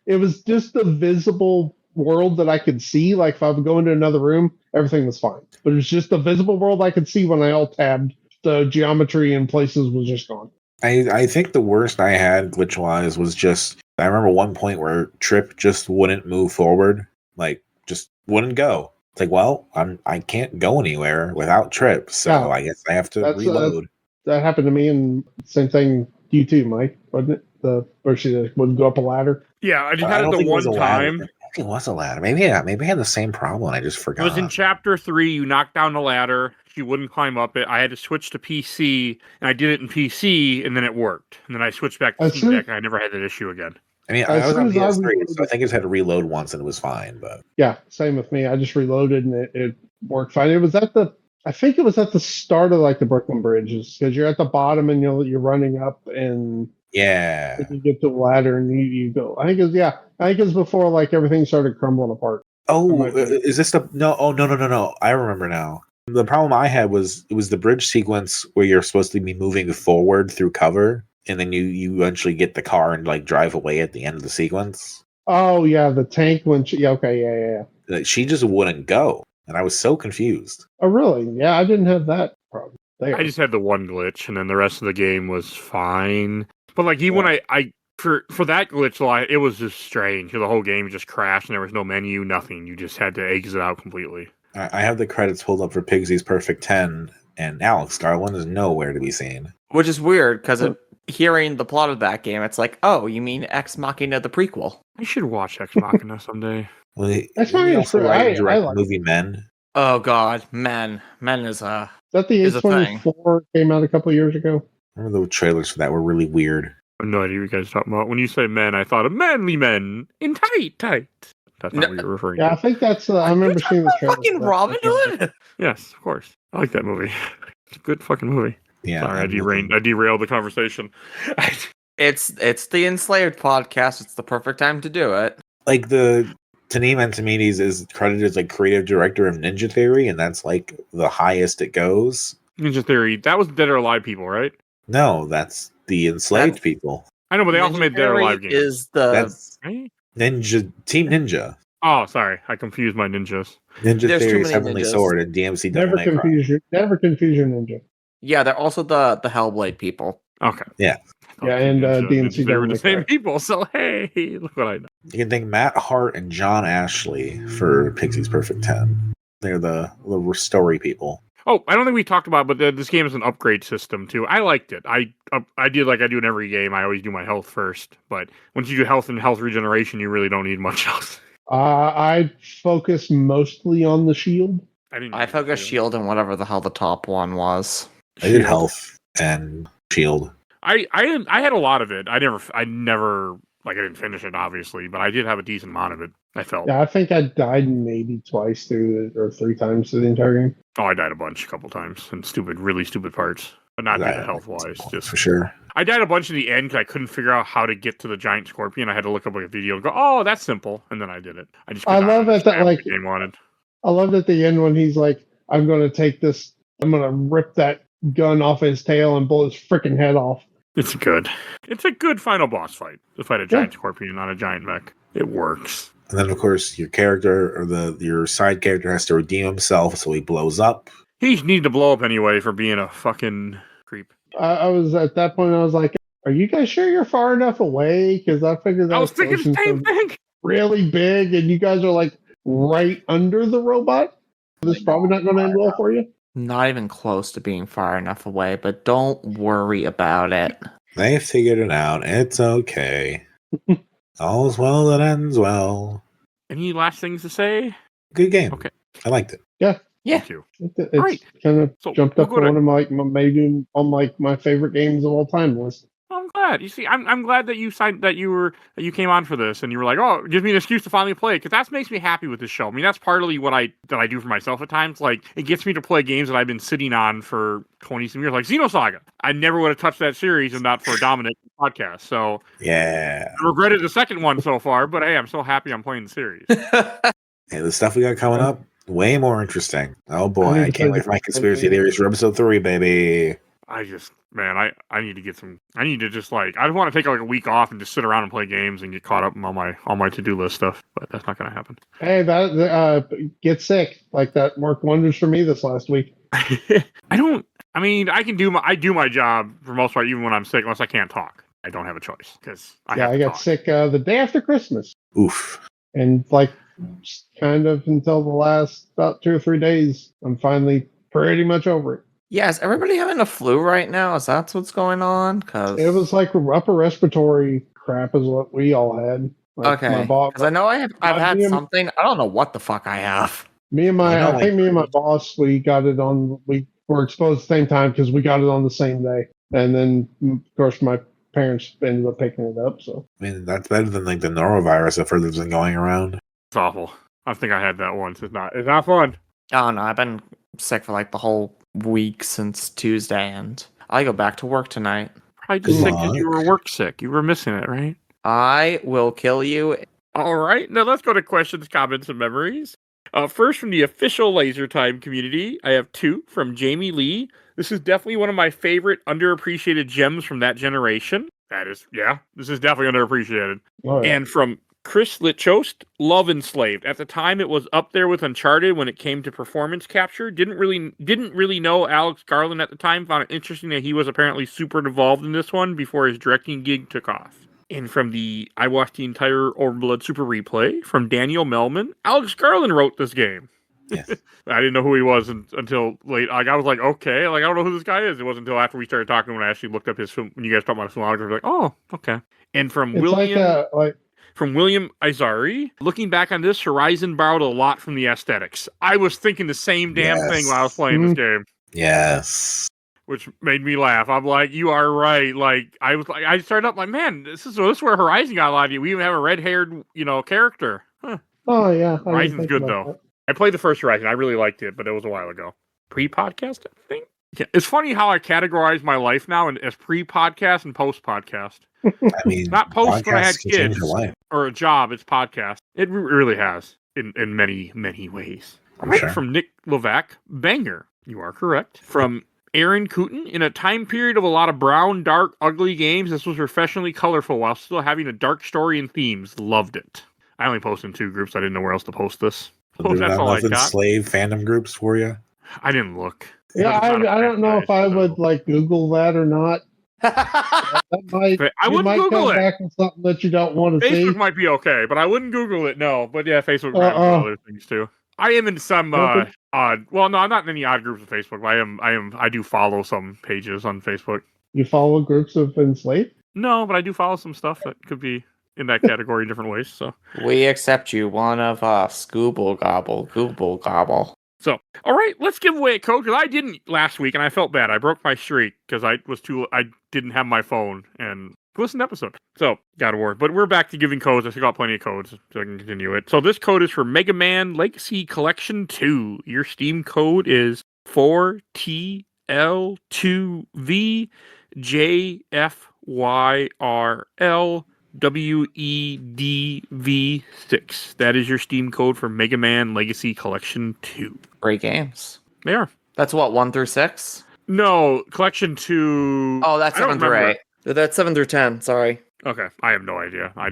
[SPEAKER 5] it was just the visible world that I could see. Like if I would go into another room, everything was fine. But it was just the visible world I could see when I alt tabbed. The geometry in places was just gone.
[SPEAKER 3] I think the worst I had glitch wise was just I remember one point where Trip just wouldn't move forward, like just wouldn't go. It's like, well, I can't go anywhere without Trip, so
[SPEAKER 5] Yeah.
[SPEAKER 3] I guess I have to
[SPEAKER 5] That's,
[SPEAKER 3] reload.
[SPEAKER 5] That happened to me, and same thing to you too, Mike, wasn't it? Where she wouldn't go up a ladder.
[SPEAKER 2] Yeah, I just
[SPEAKER 3] I
[SPEAKER 2] had it
[SPEAKER 3] don't
[SPEAKER 2] the
[SPEAKER 3] think it was
[SPEAKER 2] one
[SPEAKER 3] a ladder.
[SPEAKER 2] time.
[SPEAKER 3] I think it was a ladder. Maybe I had the same problem and I just
[SPEAKER 2] It
[SPEAKER 3] forgot.
[SPEAKER 2] was in chapter 3. You knocked down the ladder. She wouldn't climb up it. I had to switch to PC, and I did it in PC, and then it worked. And then I switched back to
[SPEAKER 5] As
[SPEAKER 2] Steam
[SPEAKER 5] soon-
[SPEAKER 2] Deck, and I never had that issue again.
[SPEAKER 3] I mean,
[SPEAKER 5] as
[SPEAKER 3] I was on
[SPEAKER 5] soon as I
[SPEAKER 3] PS3, so I
[SPEAKER 5] reloaded-
[SPEAKER 3] think I just had to reload once and it was fine. But
[SPEAKER 5] Yeah, same with me. I just reloaded and it worked fine. It was I think it was at the start of like the Brooklyn Bridges because you're at the bottom and you're running up and
[SPEAKER 3] yeah.
[SPEAKER 5] you get to the ladder and you go. I think it's before like everything started crumbling apart.
[SPEAKER 3] Oh,
[SPEAKER 5] It might be.
[SPEAKER 3] is this the no? Oh no! I remember now. The problem I had was it was the bridge sequence where you're supposed to be moving forward through cover, and then you eventually get the car and like drive away at the end of the sequence.
[SPEAKER 5] Oh yeah, the tank when she, yeah, okay, yeah.
[SPEAKER 3] Like, she just wouldn't go, and I was so confused.
[SPEAKER 5] Oh really? Yeah, I didn't have that problem. There.
[SPEAKER 2] I just had the one glitch, and then the rest of the game was fine. But like even when I for that glitch, it was just strange. The whole game just crashed and there was no menu, nothing. You just had to exit out completely.
[SPEAKER 3] I have the credits pulled up for Pigsy's Perfect 10, and Alex Garland is nowhere to be seen.
[SPEAKER 4] Which is weird, because hearing the plot of that game, it's like, oh, you mean Ex Machina the prequel?
[SPEAKER 2] I should watch Ex Machina someday.
[SPEAKER 3] Well,
[SPEAKER 5] Ex
[SPEAKER 3] he
[SPEAKER 5] Machina
[SPEAKER 3] also
[SPEAKER 5] is
[SPEAKER 3] write and
[SPEAKER 5] I
[SPEAKER 3] direct
[SPEAKER 5] like
[SPEAKER 3] the movie Men.
[SPEAKER 4] Oh god, Men is
[SPEAKER 5] Is that the
[SPEAKER 4] is a thing.
[SPEAKER 5] A24 came out a couple years ago?
[SPEAKER 3] Remember the trailers for that were really weird.
[SPEAKER 2] I have no idea what you guys are talking about. When you say men, I thought of manly men in tight. That's not what you're referring
[SPEAKER 5] Yeah,
[SPEAKER 2] to.
[SPEAKER 5] I think that's. I remember seeing the trailer.
[SPEAKER 4] Fucking Robin Hood.
[SPEAKER 2] Yes, of course. I like that movie. It's a good fucking movie.
[SPEAKER 3] Yeah,
[SPEAKER 2] Sorry, I derailed the conversation.
[SPEAKER 4] It's the Enslaved podcast. It's the perfect time to do it.
[SPEAKER 3] like the Taneem Antimides is credited as like creative director of Ninja Theory, and that's like the highest it goes.
[SPEAKER 2] Ninja Theory. That was Dead or Alive people, right?
[SPEAKER 3] No, that's the enslaved people.
[SPEAKER 2] I know, but they also
[SPEAKER 4] Ninja
[SPEAKER 2] made Dead or
[SPEAKER 4] Theory
[SPEAKER 2] Alive games.
[SPEAKER 4] is the
[SPEAKER 3] That's
[SPEAKER 2] Right?
[SPEAKER 3] Team Ninja.
[SPEAKER 2] Oh, sorry. I confused my ninjas.
[SPEAKER 3] Ninja
[SPEAKER 4] There's too
[SPEAKER 3] Theory's
[SPEAKER 4] many
[SPEAKER 3] Heavenly
[SPEAKER 4] ninjas.
[SPEAKER 3] Sword and DMC Devil
[SPEAKER 5] Never
[SPEAKER 3] May Cry.
[SPEAKER 5] confuse your ninja.
[SPEAKER 4] yeah. They're also the Hellblade people.
[SPEAKER 2] Okay.
[SPEAKER 3] Yeah.
[SPEAKER 5] Yeah, and DMC
[SPEAKER 2] They were
[SPEAKER 5] Devil
[SPEAKER 2] the
[SPEAKER 5] May
[SPEAKER 2] same
[SPEAKER 5] Cry.
[SPEAKER 2] people, so hey, look what I know.
[SPEAKER 3] You can thank Matt Hart and John Ashley for Pixie's Perfect 10. They're the story people.
[SPEAKER 2] Oh, I don't think we talked about, but this game is an upgrade system too. I liked it. I did like I do in every game. I always do my health first, but once you do health and health regeneration, you really don't need much else.
[SPEAKER 5] I focus mostly on the shield.
[SPEAKER 4] I focus shield and whatever the hell the top one was.
[SPEAKER 3] I did health and shield.
[SPEAKER 2] I had a lot of it. I never like I didn't finish it obviously, but I did have a decent amount of it. I felt.
[SPEAKER 5] Yeah, I think I died maybe twice or 3 times through the entire game.
[SPEAKER 2] Oh, I died a couple times in really stupid parts, but not health wise. Just
[SPEAKER 3] for sure.
[SPEAKER 2] I died a bunch in the end because I couldn't figure out how to get to the giant scorpion. I had to look up like a video and go, "Oh, that's simple," and then I did it.
[SPEAKER 5] I love that like
[SPEAKER 2] the game wanted.
[SPEAKER 5] I love at the end when he's like, "I'm going to take this. I'm going to rip that gun off his tail and blow his freaking head off."
[SPEAKER 2] It's a good final boss fight to fight a giant scorpion on a giant mech. It works.
[SPEAKER 3] And then, of course, your character or your side character has to redeem himself, so he blows up.
[SPEAKER 2] He needed to blow up anyway for being a fucking creep.
[SPEAKER 5] I was at that point. I was like, "Are you guys sure you're far enough away?" Because I figured that
[SPEAKER 2] I was thinking the same thing.
[SPEAKER 5] Really big, and you guys are like right under the robot. This is probably not going to end well for you.
[SPEAKER 4] Not even close to being far enough away, but don't worry about it.
[SPEAKER 3] They figured it out. It's okay. All's well that ends well.
[SPEAKER 2] Any last things to say?
[SPEAKER 3] Good game.
[SPEAKER 2] Okay.
[SPEAKER 3] I liked it.
[SPEAKER 4] Yeah.
[SPEAKER 2] Thank you.
[SPEAKER 5] It's
[SPEAKER 2] Right.
[SPEAKER 5] kind of
[SPEAKER 2] So,
[SPEAKER 5] jumped
[SPEAKER 2] we'll
[SPEAKER 5] up
[SPEAKER 2] go
[SPEAKER 5] to
[SPEAKER 2] to-
[SPEAKER 5] one of maybe on my favorite games of all time list.
[SPEAKER 2] I'm glad. You see, I'm glad that you came on for this, and you were like, "Oh, it gives me an excuse to finally play," because that makes me happy with this show. I mean, that's partly what I do for myself at times. Like, it gets me to play games that I've been sitting on for 20-some years, like Xenosaga. I never would have touched that series if not for Dominic podcast. So,
[SPEAKER 3] Yeah.
[SPEAKER 2] I regretted the second one so far, but hey, I'm so happy I'm playing the series.
[SPEAKER 3] Hey, the stuff we got coming up, way more interesting. Oh boy,
[SPEAKER 5] need
[SPEAKER 3] I
[SPEAKER 5] to
[SPEAKER 3] can't
[SPEAKER 5] play
[SPEAKER 3] wait for my
[SPEAKER 5] the-
[SPEAKER 3] conspiracy theories for episode 3, baby.
[SPEAKER 2] I need to get some. I need to just like. I just want to take like a week off and just sit around and play games and get caught up in all my to-do list stuff. But that's not going to happen.
[SPEAKER 5] Hey, that get sick like that worked wonders for me this last week.
[SPEAKER 2] I don't. I mean, I do my job for most part, even when I'm sick, unless I can't talk. I don't have a choice because I
[SPEAKER 5] got sick the day after Christmas,
[SPEAKER 3] Oof.
[SPEAKER 5] and like kind of until the last about 2 or 3 days, I'm finally pretty much over it.
[SPEAKER 4] Yeah, is everybody having a flu right now? Is that what's going on? Cause
[SPEAKER 5] It was like upper respiratory crap is what we all had. Like
[SPEAKER 4] okay,
[SPEAKER 5] my boss,
[SPEAKER 4] because I know I've had
[SPEAKER 5] me and-
[SPEAKER 4] something. I don't know what the fuck I have.
[SPEAKER 5] me and my,
[SPEAKER 3] I know,
[SPEAKER 5] I think me and my boss, we got it on. We were exposed at the same time because we got it on the same day, and then of course my parents ended up picking it up. So
[SPEAKER 3] I mean, that's better than like the norovirus I've heard that's been going around.
[SPEAKER 2] It's awful. I think I had that once. It's not fun.
[SPEAKER 4] Oh no, I've been sick for like the whole week since Tuesday, and I go back to work tonight.
[SPEAKER 2] Probably just
[SPEAKER 3] Good
[SPEAKER 2] sick because you
[SPEAKER 3] luck.
[SPEAKER 2] were work sick. You were missing it, right?
[SPEAKER 4] I will kill you.
[SPEAKER 2] All right. Now let's go to questions, comments, and memories. First, from the official Laser Time community, I have 2 from Jamie Lee. This is definitely one of my favorite underappreciated gems from that generation. This is definitely underappreciated.
[SPEAKER 5] oh, yeah.
[SPEAKER 2] And from Chris Lichost, love Enslaved. At the time, it was up there with Uncharted when it came to performance capture. Didn't really know Alex Garland at the time. Found it interesting that he was apparently super involved in this one before his directing gig took off. And I watched the entire Overblood Super Replay from Daniel Melman. Alex Garland wrote this game.
[SPEAKER 3] Yes.
[SPEAKER 2] I didn't know who he was until late. Like, I was like, okay, like I don't know who this guy is. It wasn't until after we started talking when I actually looked up his film. When you guys talked about his filmography, I was like, oh, okay. And from William Izari, looking back on this, Horizon borrowed a lot from the aesthetics. I was thinking the same damn thing while I was playing this game.
[SPEAKER 3] Yes.
[SPEAKER 2] Which made me laugh. I'm like, you are right. Like, I started up like, man, this is where Horizon got a lot of you. We even have a red-haired, character. Huh.
[SPEAKER 5] Oh yeah,
[SPEAKER 2] Horizon's good though. That. I played the first Horizon. I really liked it, but it was a while ago. Pre-podcast, I think. Yeah. It's funny how I categorize my life now as pre-podcast and post-podcast.
[SPEAKER 3] I mean,
[SPEAKER 2] not post when I had kids or a job. It's podcast. It really has in many, many ways. Sure. From Nick Levac, banger. You are correct. From Aaron Cooten, in a time period of a lot of brown, dark, ugly games, this was professionally colorful while still having a dark story and themes. Loved it. I only posted in 2 groups. I didn't know where else to post this.
[SPEAKER 3] So that's all I got. Enslaved fandom groups for you?
[SPEAKER 2] I didn't look.
[SPEAKER 5] Yeah, I don't know if I would Google that or not.
[SPEAKER 2] I wouldn't Google it.
[SPEAKER 5] Back with something that you don't want to see.
[SPEAKER 2] Facebook might be okay, but I wouldn't Google it. No, but yeah, Facebook might have other things too. I am in some odd. Well, no, I'm not in any odd groups of Facebook. But I do follow some pages on Facebook.
[SPEAKER 5] You follow groups of enslaved?
[SPEAKER 2] No, but I do follow some stuff that could be in that category in different ways. So
[SPEAKER 4] we accept you, one of us. Google gobble, Google gobble.
[SPEAKER 2] So, all right, let's give away a code because I didn't last week and I felt bad. I broke my streak because I didn't have my phone and listen to the episode. So, God of War. But we're back to giving codes. I still got plenty of codes so I can continue it. So, this code is for Mega Man Legacy Collection 2. Your Steam code is 4TL2VJFYRL. WEDV6. That is your Steam code for Mega Man Legacy Collection 2.
[SPEAKER 4] Great games.
[SPEAKER 2] They are.
[SPEAKER 4] That's what, 1 through 6?
[SPEAKER 2] No, Collection 2.
[SPEAKER 4] Oh, that's 7 through 8. That's 7 through 10, sorry.
[SPEAKER 2] Okay, I have no idea. I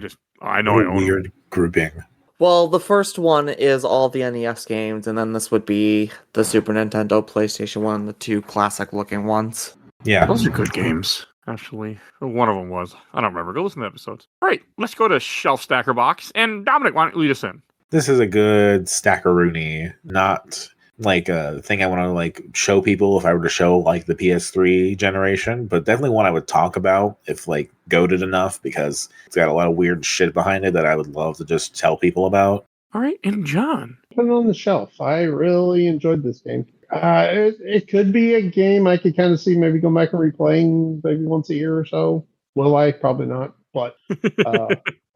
[SPEAKER 2] know I own
[SPEAKER 3] weird grouping.
[SPEAKER 4] Well, the first one is all the NES games, and then this would be the Super Nintendo, PlayStation 1, the 2 classic-looking ones.
[SPEAKER 3] Yeah.
[SPEAKER 2] Those are good games. Actually, one of them was. I don't remember. Go listen to the episodes. All right, let's go to Shelf Stacker Box. And Dominic, why don't you lead us in?
[SPEAKER 3] This is a good stackaroony, not like a thing I want to show people if I were to show the PS3 generation, but definitely one I would talk about if goated enough because it's got a lot of weird shit behind it that I would love to just tell people about.
[SPEAKER 2] All right, and John.
[SPEAKER 5] Put it on the shelf. I really enjoyed this game. It could be a game I could kind of see maybe go back and replaying maybe once a year or so. Will I? Probably not. But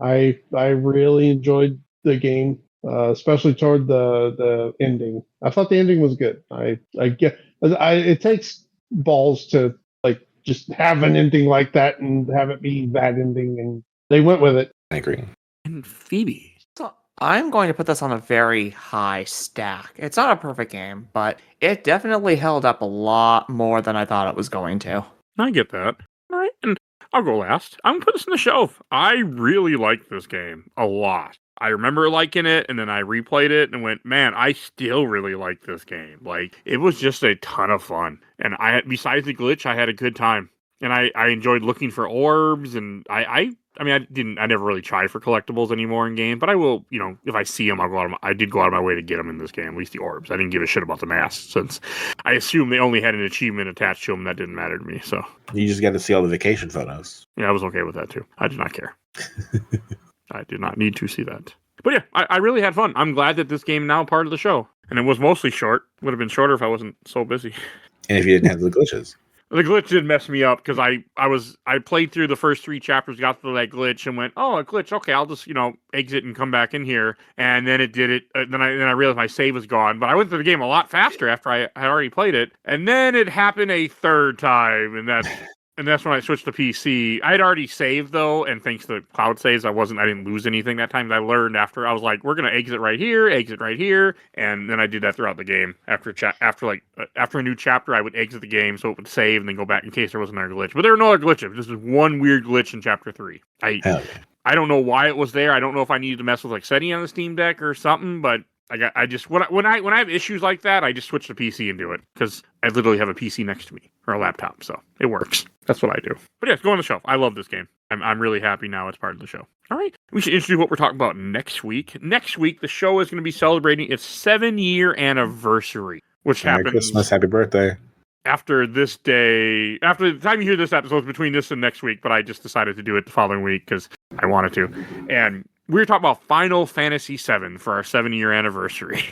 [SPEAKER 5] I really enjoyed the game, especially toward the ending. I thought the ending was good. It takes balls to just have an ending like that and have it be that ending, and they went with it.
[SPEAKER 3] I agree.
[SPEAKER 2] And Phoebe.
[SPEAKER 4] I'm going to put this on a very high stack. It's not a perfect game, but it definitely held up a lot more than I thought it was going to.
[SPEAKER 2] I get that. All right, and I'll go last. I'm going to put this on the shelf. I really like this game a lot. I remember liking it, and then I replayed it and went, man, I still really like this game. It was just a ton of fun. And besides the glitch, I had a good time. And I enjoyed looking for orbs, and I never really try for collectibles anymore in games, but I will, if I see them, I did go out of my way to get them in this game, at least the orbs. I didn't give a shit about the mask since I assumed they only had an achievement attached to them that didn't matter to me, so.
[SPEAKER 3] You just got to see all the vacation photos.
[SPEAKER 2] Yeah, I was okay with that too. I did not care. I did not need to see that. But yeah, I really had fun. I'm glad that this game now part of the show. And it was mostly short. Would have been shorter if I wasn't so busy.
[SPEAKER 3] And if you didn't have the glitches.
[SPEAKER 2] The glitch did mess me up because I played through the first 3 chapters, got through that glitch, and went, oh, a glitch. Okay, I'll just exit and come back in here. And then it did it. Then I realized my save was gone. But I went through the game a lot faster after I had already played it. And then it happened a third time, and that's when I switched to PC. I had already saved though, and thanks to cloud saves, I didn't lose anything that time. I learned after I was like, we're gonna exit right here, and then I did that throughout the game. After a new chapter, I would exit the game so it would save and then go back in case there was another glitch. But there were no other glitches. This is one weird glitch in chapter 3. I don't know why it was there. I don't know if I needed to mess with like setting on the Steam Deck or something, but I just when I have issues like that, I just switch to PC and do it because I literally have a PC next to me or a laptop, so it works. That's what I do. But yeah, go on the shelf. I love this game. I'm really happy now it's part of the show. All right, we should introduce what we're talking about next week. Next week, the show is going to be celebrating its 7-year anniversary, which
[SPEAKER 3] Merry
[SPEAKER 2] happens
[SPEAKER 3] Christmas, happy birthday.
[SPEAKER 2] after this day. After the time you hear this episode, it's between this and next week, but I just decided to do it the following week because I wanted to. And we were talking about Final Fantasy VII for our 7-year anniversary.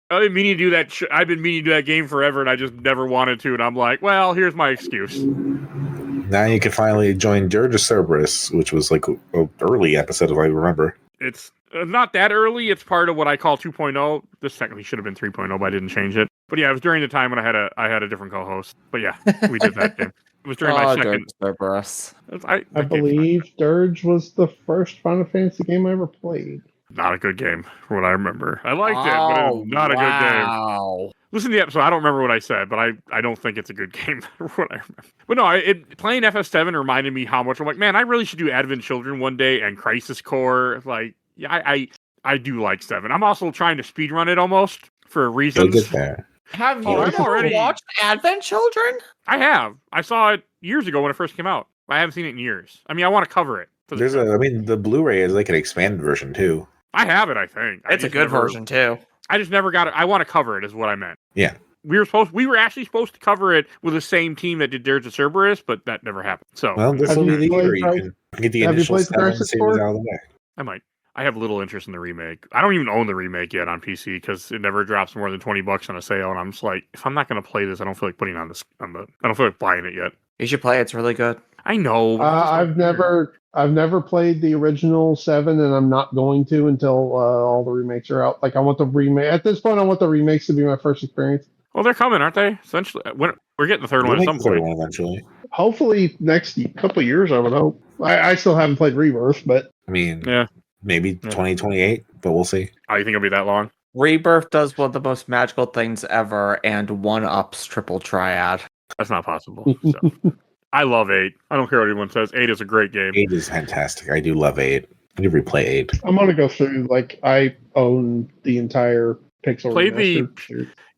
[SPEAKER 2] I've been meaning to do that. I've been meaning to do that game forever, and I just never wanted to. And I'm like, well, here's my excuse.
[SPEAKER 3] Now you can finally join Dirge of Cerberus, which was like an early episode, if I remember.
[SPEAKER 2] It's not that early. It's part of what I call 2.0. This technically should have been 3.0, but I didn't change it. But yeah, it was during the time when I had a different co-host. But yeah, we did that game. It was during my second.
[SPEAKER 4] Cerberus.
[SPEAKER 5] I believe Dirge was the first Final Fantasy game I ever played.
[SPEAKER 2] Not a good game, from what I remember. I liked it, but it was not a good game. Listen to the episode. I don't remember what I said, but I don't think it's a good game, from what I remember. But no, playing FF7 reminded me how much I'm like, man, I really should do Advent Children one day and Crisis Core. Like, yeah, I do like 7. I'm also trying to speedrun it almost for reasons.
[SPEAKER 3] Get there.
[SPEAKER 4] Have you
[SPEAKER 2] I'm already
[SPEAKER 4] watched Advent Children?
[SPEAKER 2] I have. I saw it years ago when it first came out. I haven't seen it in years. I mean, I want to cover it.
[SPEAKER 3] The Blu-ray is like an expanded version too.
[SPEAKER 2] I have it, I think.
[SPEAKER 4] It's a good version too.
[SPEAKER 2] I just never got it. I want to cover it, is what I meant.
[SPEAKER 3] Yeah.
[SPEAKER 2] We were actually supposed to cover it with the same team that did Dirge of Cerberus, but that never happened. So,
[SPEAKER 3] well, this will be the year you can get the initial 7 series out of the way.
[SPEAKER 2] I might. I have little interest in the remake. I don't even own the remake yet on PC because it never drops more than $20 on a sale, and I'm just like, if I'm not going to play this, I don't feel like putting it on this. I don't feel like buying it yet.
[SPEAKER 4] You should play it. It's really good.
[SPEAKER 2] I know.
[SPEAKER 5] I've never played the original 7, and I'm not going to until all the remakes are out. Like, I want the remake. At this point, I want the remakes to be my first experience.
[SPEAKER 2] Well, they're coming, aren't they? Essentially, we're getting the third one at some point.
[SPEAKER 3] Eventually.
[SPEAKER 5] Hopefully, next couple years, I would hope. I still haven't played Rebirth, but
[SPEAKER 3] I mean,
[SPEAKER 2] yeah,
[SPEAKER 3] maybe 2028, but we'll see.
[SPEAKER 2] Oh, you think it'll be that long?
[SPEAKER 4] Rebirth does one of the most magical things ever, and one-ups Triple Triad.
[SPEAKER 2] That's not possible. So. I love 8. I don't care what anyone says. 8 is a great game.
[SPEAKER 3] 8 is fantastic. I do love 8. I do replay 8.
[SPEAKER 5] I'm gonna go through. Like, I own the entire Pixel.
[SPEAKER 2] Play the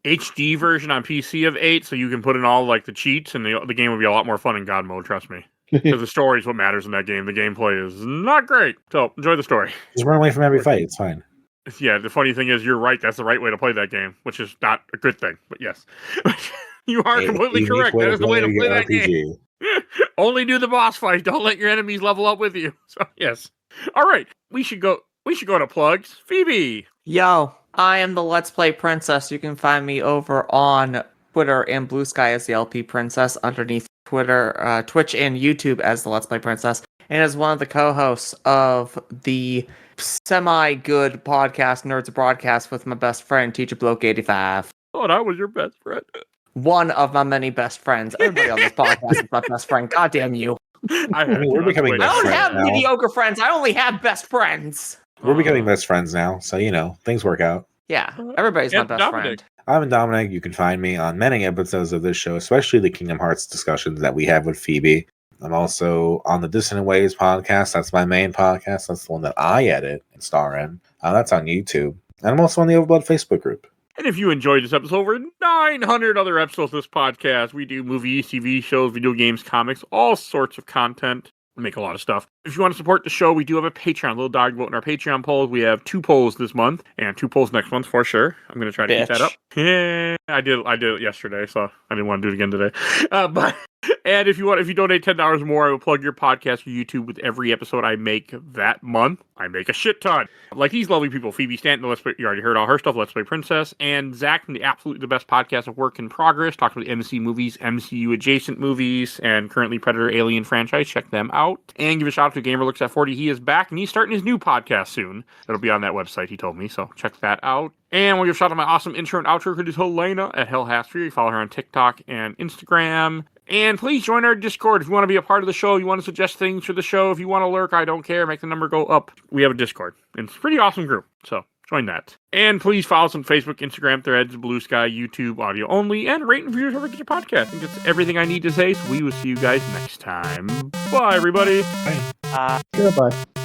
[SPEAKER 2] HD version on PC of 8, so you can put in all like the cheats, and the game will be a lot more fun in God mode. Trust me, because the story is what matters in that game. The gameplay is not great, so enjoy the story.
[SPEAKER 3] Just run away from every fight. It's fine.
[SPEAKER 2] Yeah, the funny thing is, you're right. That's the right way to play that game, which is not a good thing. But yes, you are completely correct. That is the way to play that game. Only do the boss fight. Don't let your enemies level up with you. So yes. All right. We should go to plugs. Phoebe.
[SPEAKER 4] Yo, I am the Let's Play Princess. You can find me over on Twitter and Blue Sky as the LP Princess, underneath Twitter, Twitch, and YouTube as the Let's Play Princess, and as one of the co-hosts of the semi-good podcast Nerds Broadcast with my best friend, Teacher Bloke 85.
[SPEAKER 2] Oh, that was your best friend.
[SPEAKER 4] One of my many best friends. Everybody on this podcast is my best friend. God damn you.
[SPEAKER 3] We're becoming best
[SPEAKER 4] I don't
[SPEAKER 3] friends
[SPEAKER 4] have
[SPEAKER 3] now.
[SPEAKER 4] mediocre friends. I only have best friends.
[SPEAKER 3] We're becoming best friends now, so things work out.
[SPEAKER 4] Yeah, everybody's my best
[SPEAKER 2] Dominic.
[SPEAKER 4] friend.
[SPEAKER 3] I'm Dominic. You can find me on many episodes of this show, especially the Kingdom Hearts discussions that we have with Phoebe. I'm also on the Dissonant Ways podcast. That's my main podcast. That's the one that I edit and star in. That's on YouTube. And I'm also on the Overblood Facebook group.
[SPEAKER 2] And if you enjoyed this episode, over 900 other episodes of this podcast. We do movies, TV shows, video games, comics, all sorts of content. We make a lot of stuff. If you want to support the show, we do have a Patreon. Little dog vote in our Patreon polls. We have 2 polls this month and 2 polls next month for sure. I'm going to try to keep that up. Yeah, I did it yesterday, so I didn't want to do it again today. And if you donate $10 or more, I will plug your podcast or YouTube with every episode I make that month. I make a shit ton. Like these lovely people, Phoebe Stanton, you already heard all her stuff, Let's Play Princess, and Zach from the absolutely the best podcast of Work in Progress, talking about MC movies, MCU adjacent movies, and currently Predator Alien franchise. Check them out. And give a shout out to Gamer Looks at 40. He is back, and he's starting his new podcast soon. It'll be on that website, he told me, so check that out. And we'll give a shout out to my awesome intro and outro critic, Helena at Hell Has Fear. You follow her on TikTok and Instagram. And please join our Discord if you want to be a part of the show. You want to suggest things for the show. If you want to lurk, I don't care. Make the number go up. We have a Discord. And it's a pretty awesome group. So join that. And please follow us on Facebook, Instagram, Threads, Blue Sky, YouTube, audio only, and rate and review wherever you get your podcast. I think that's everything I need to say. So we will see you guys next time. Bye, everybody.
[SPEAKER 3] Bye.
[SPEAKER 5] Goodbye.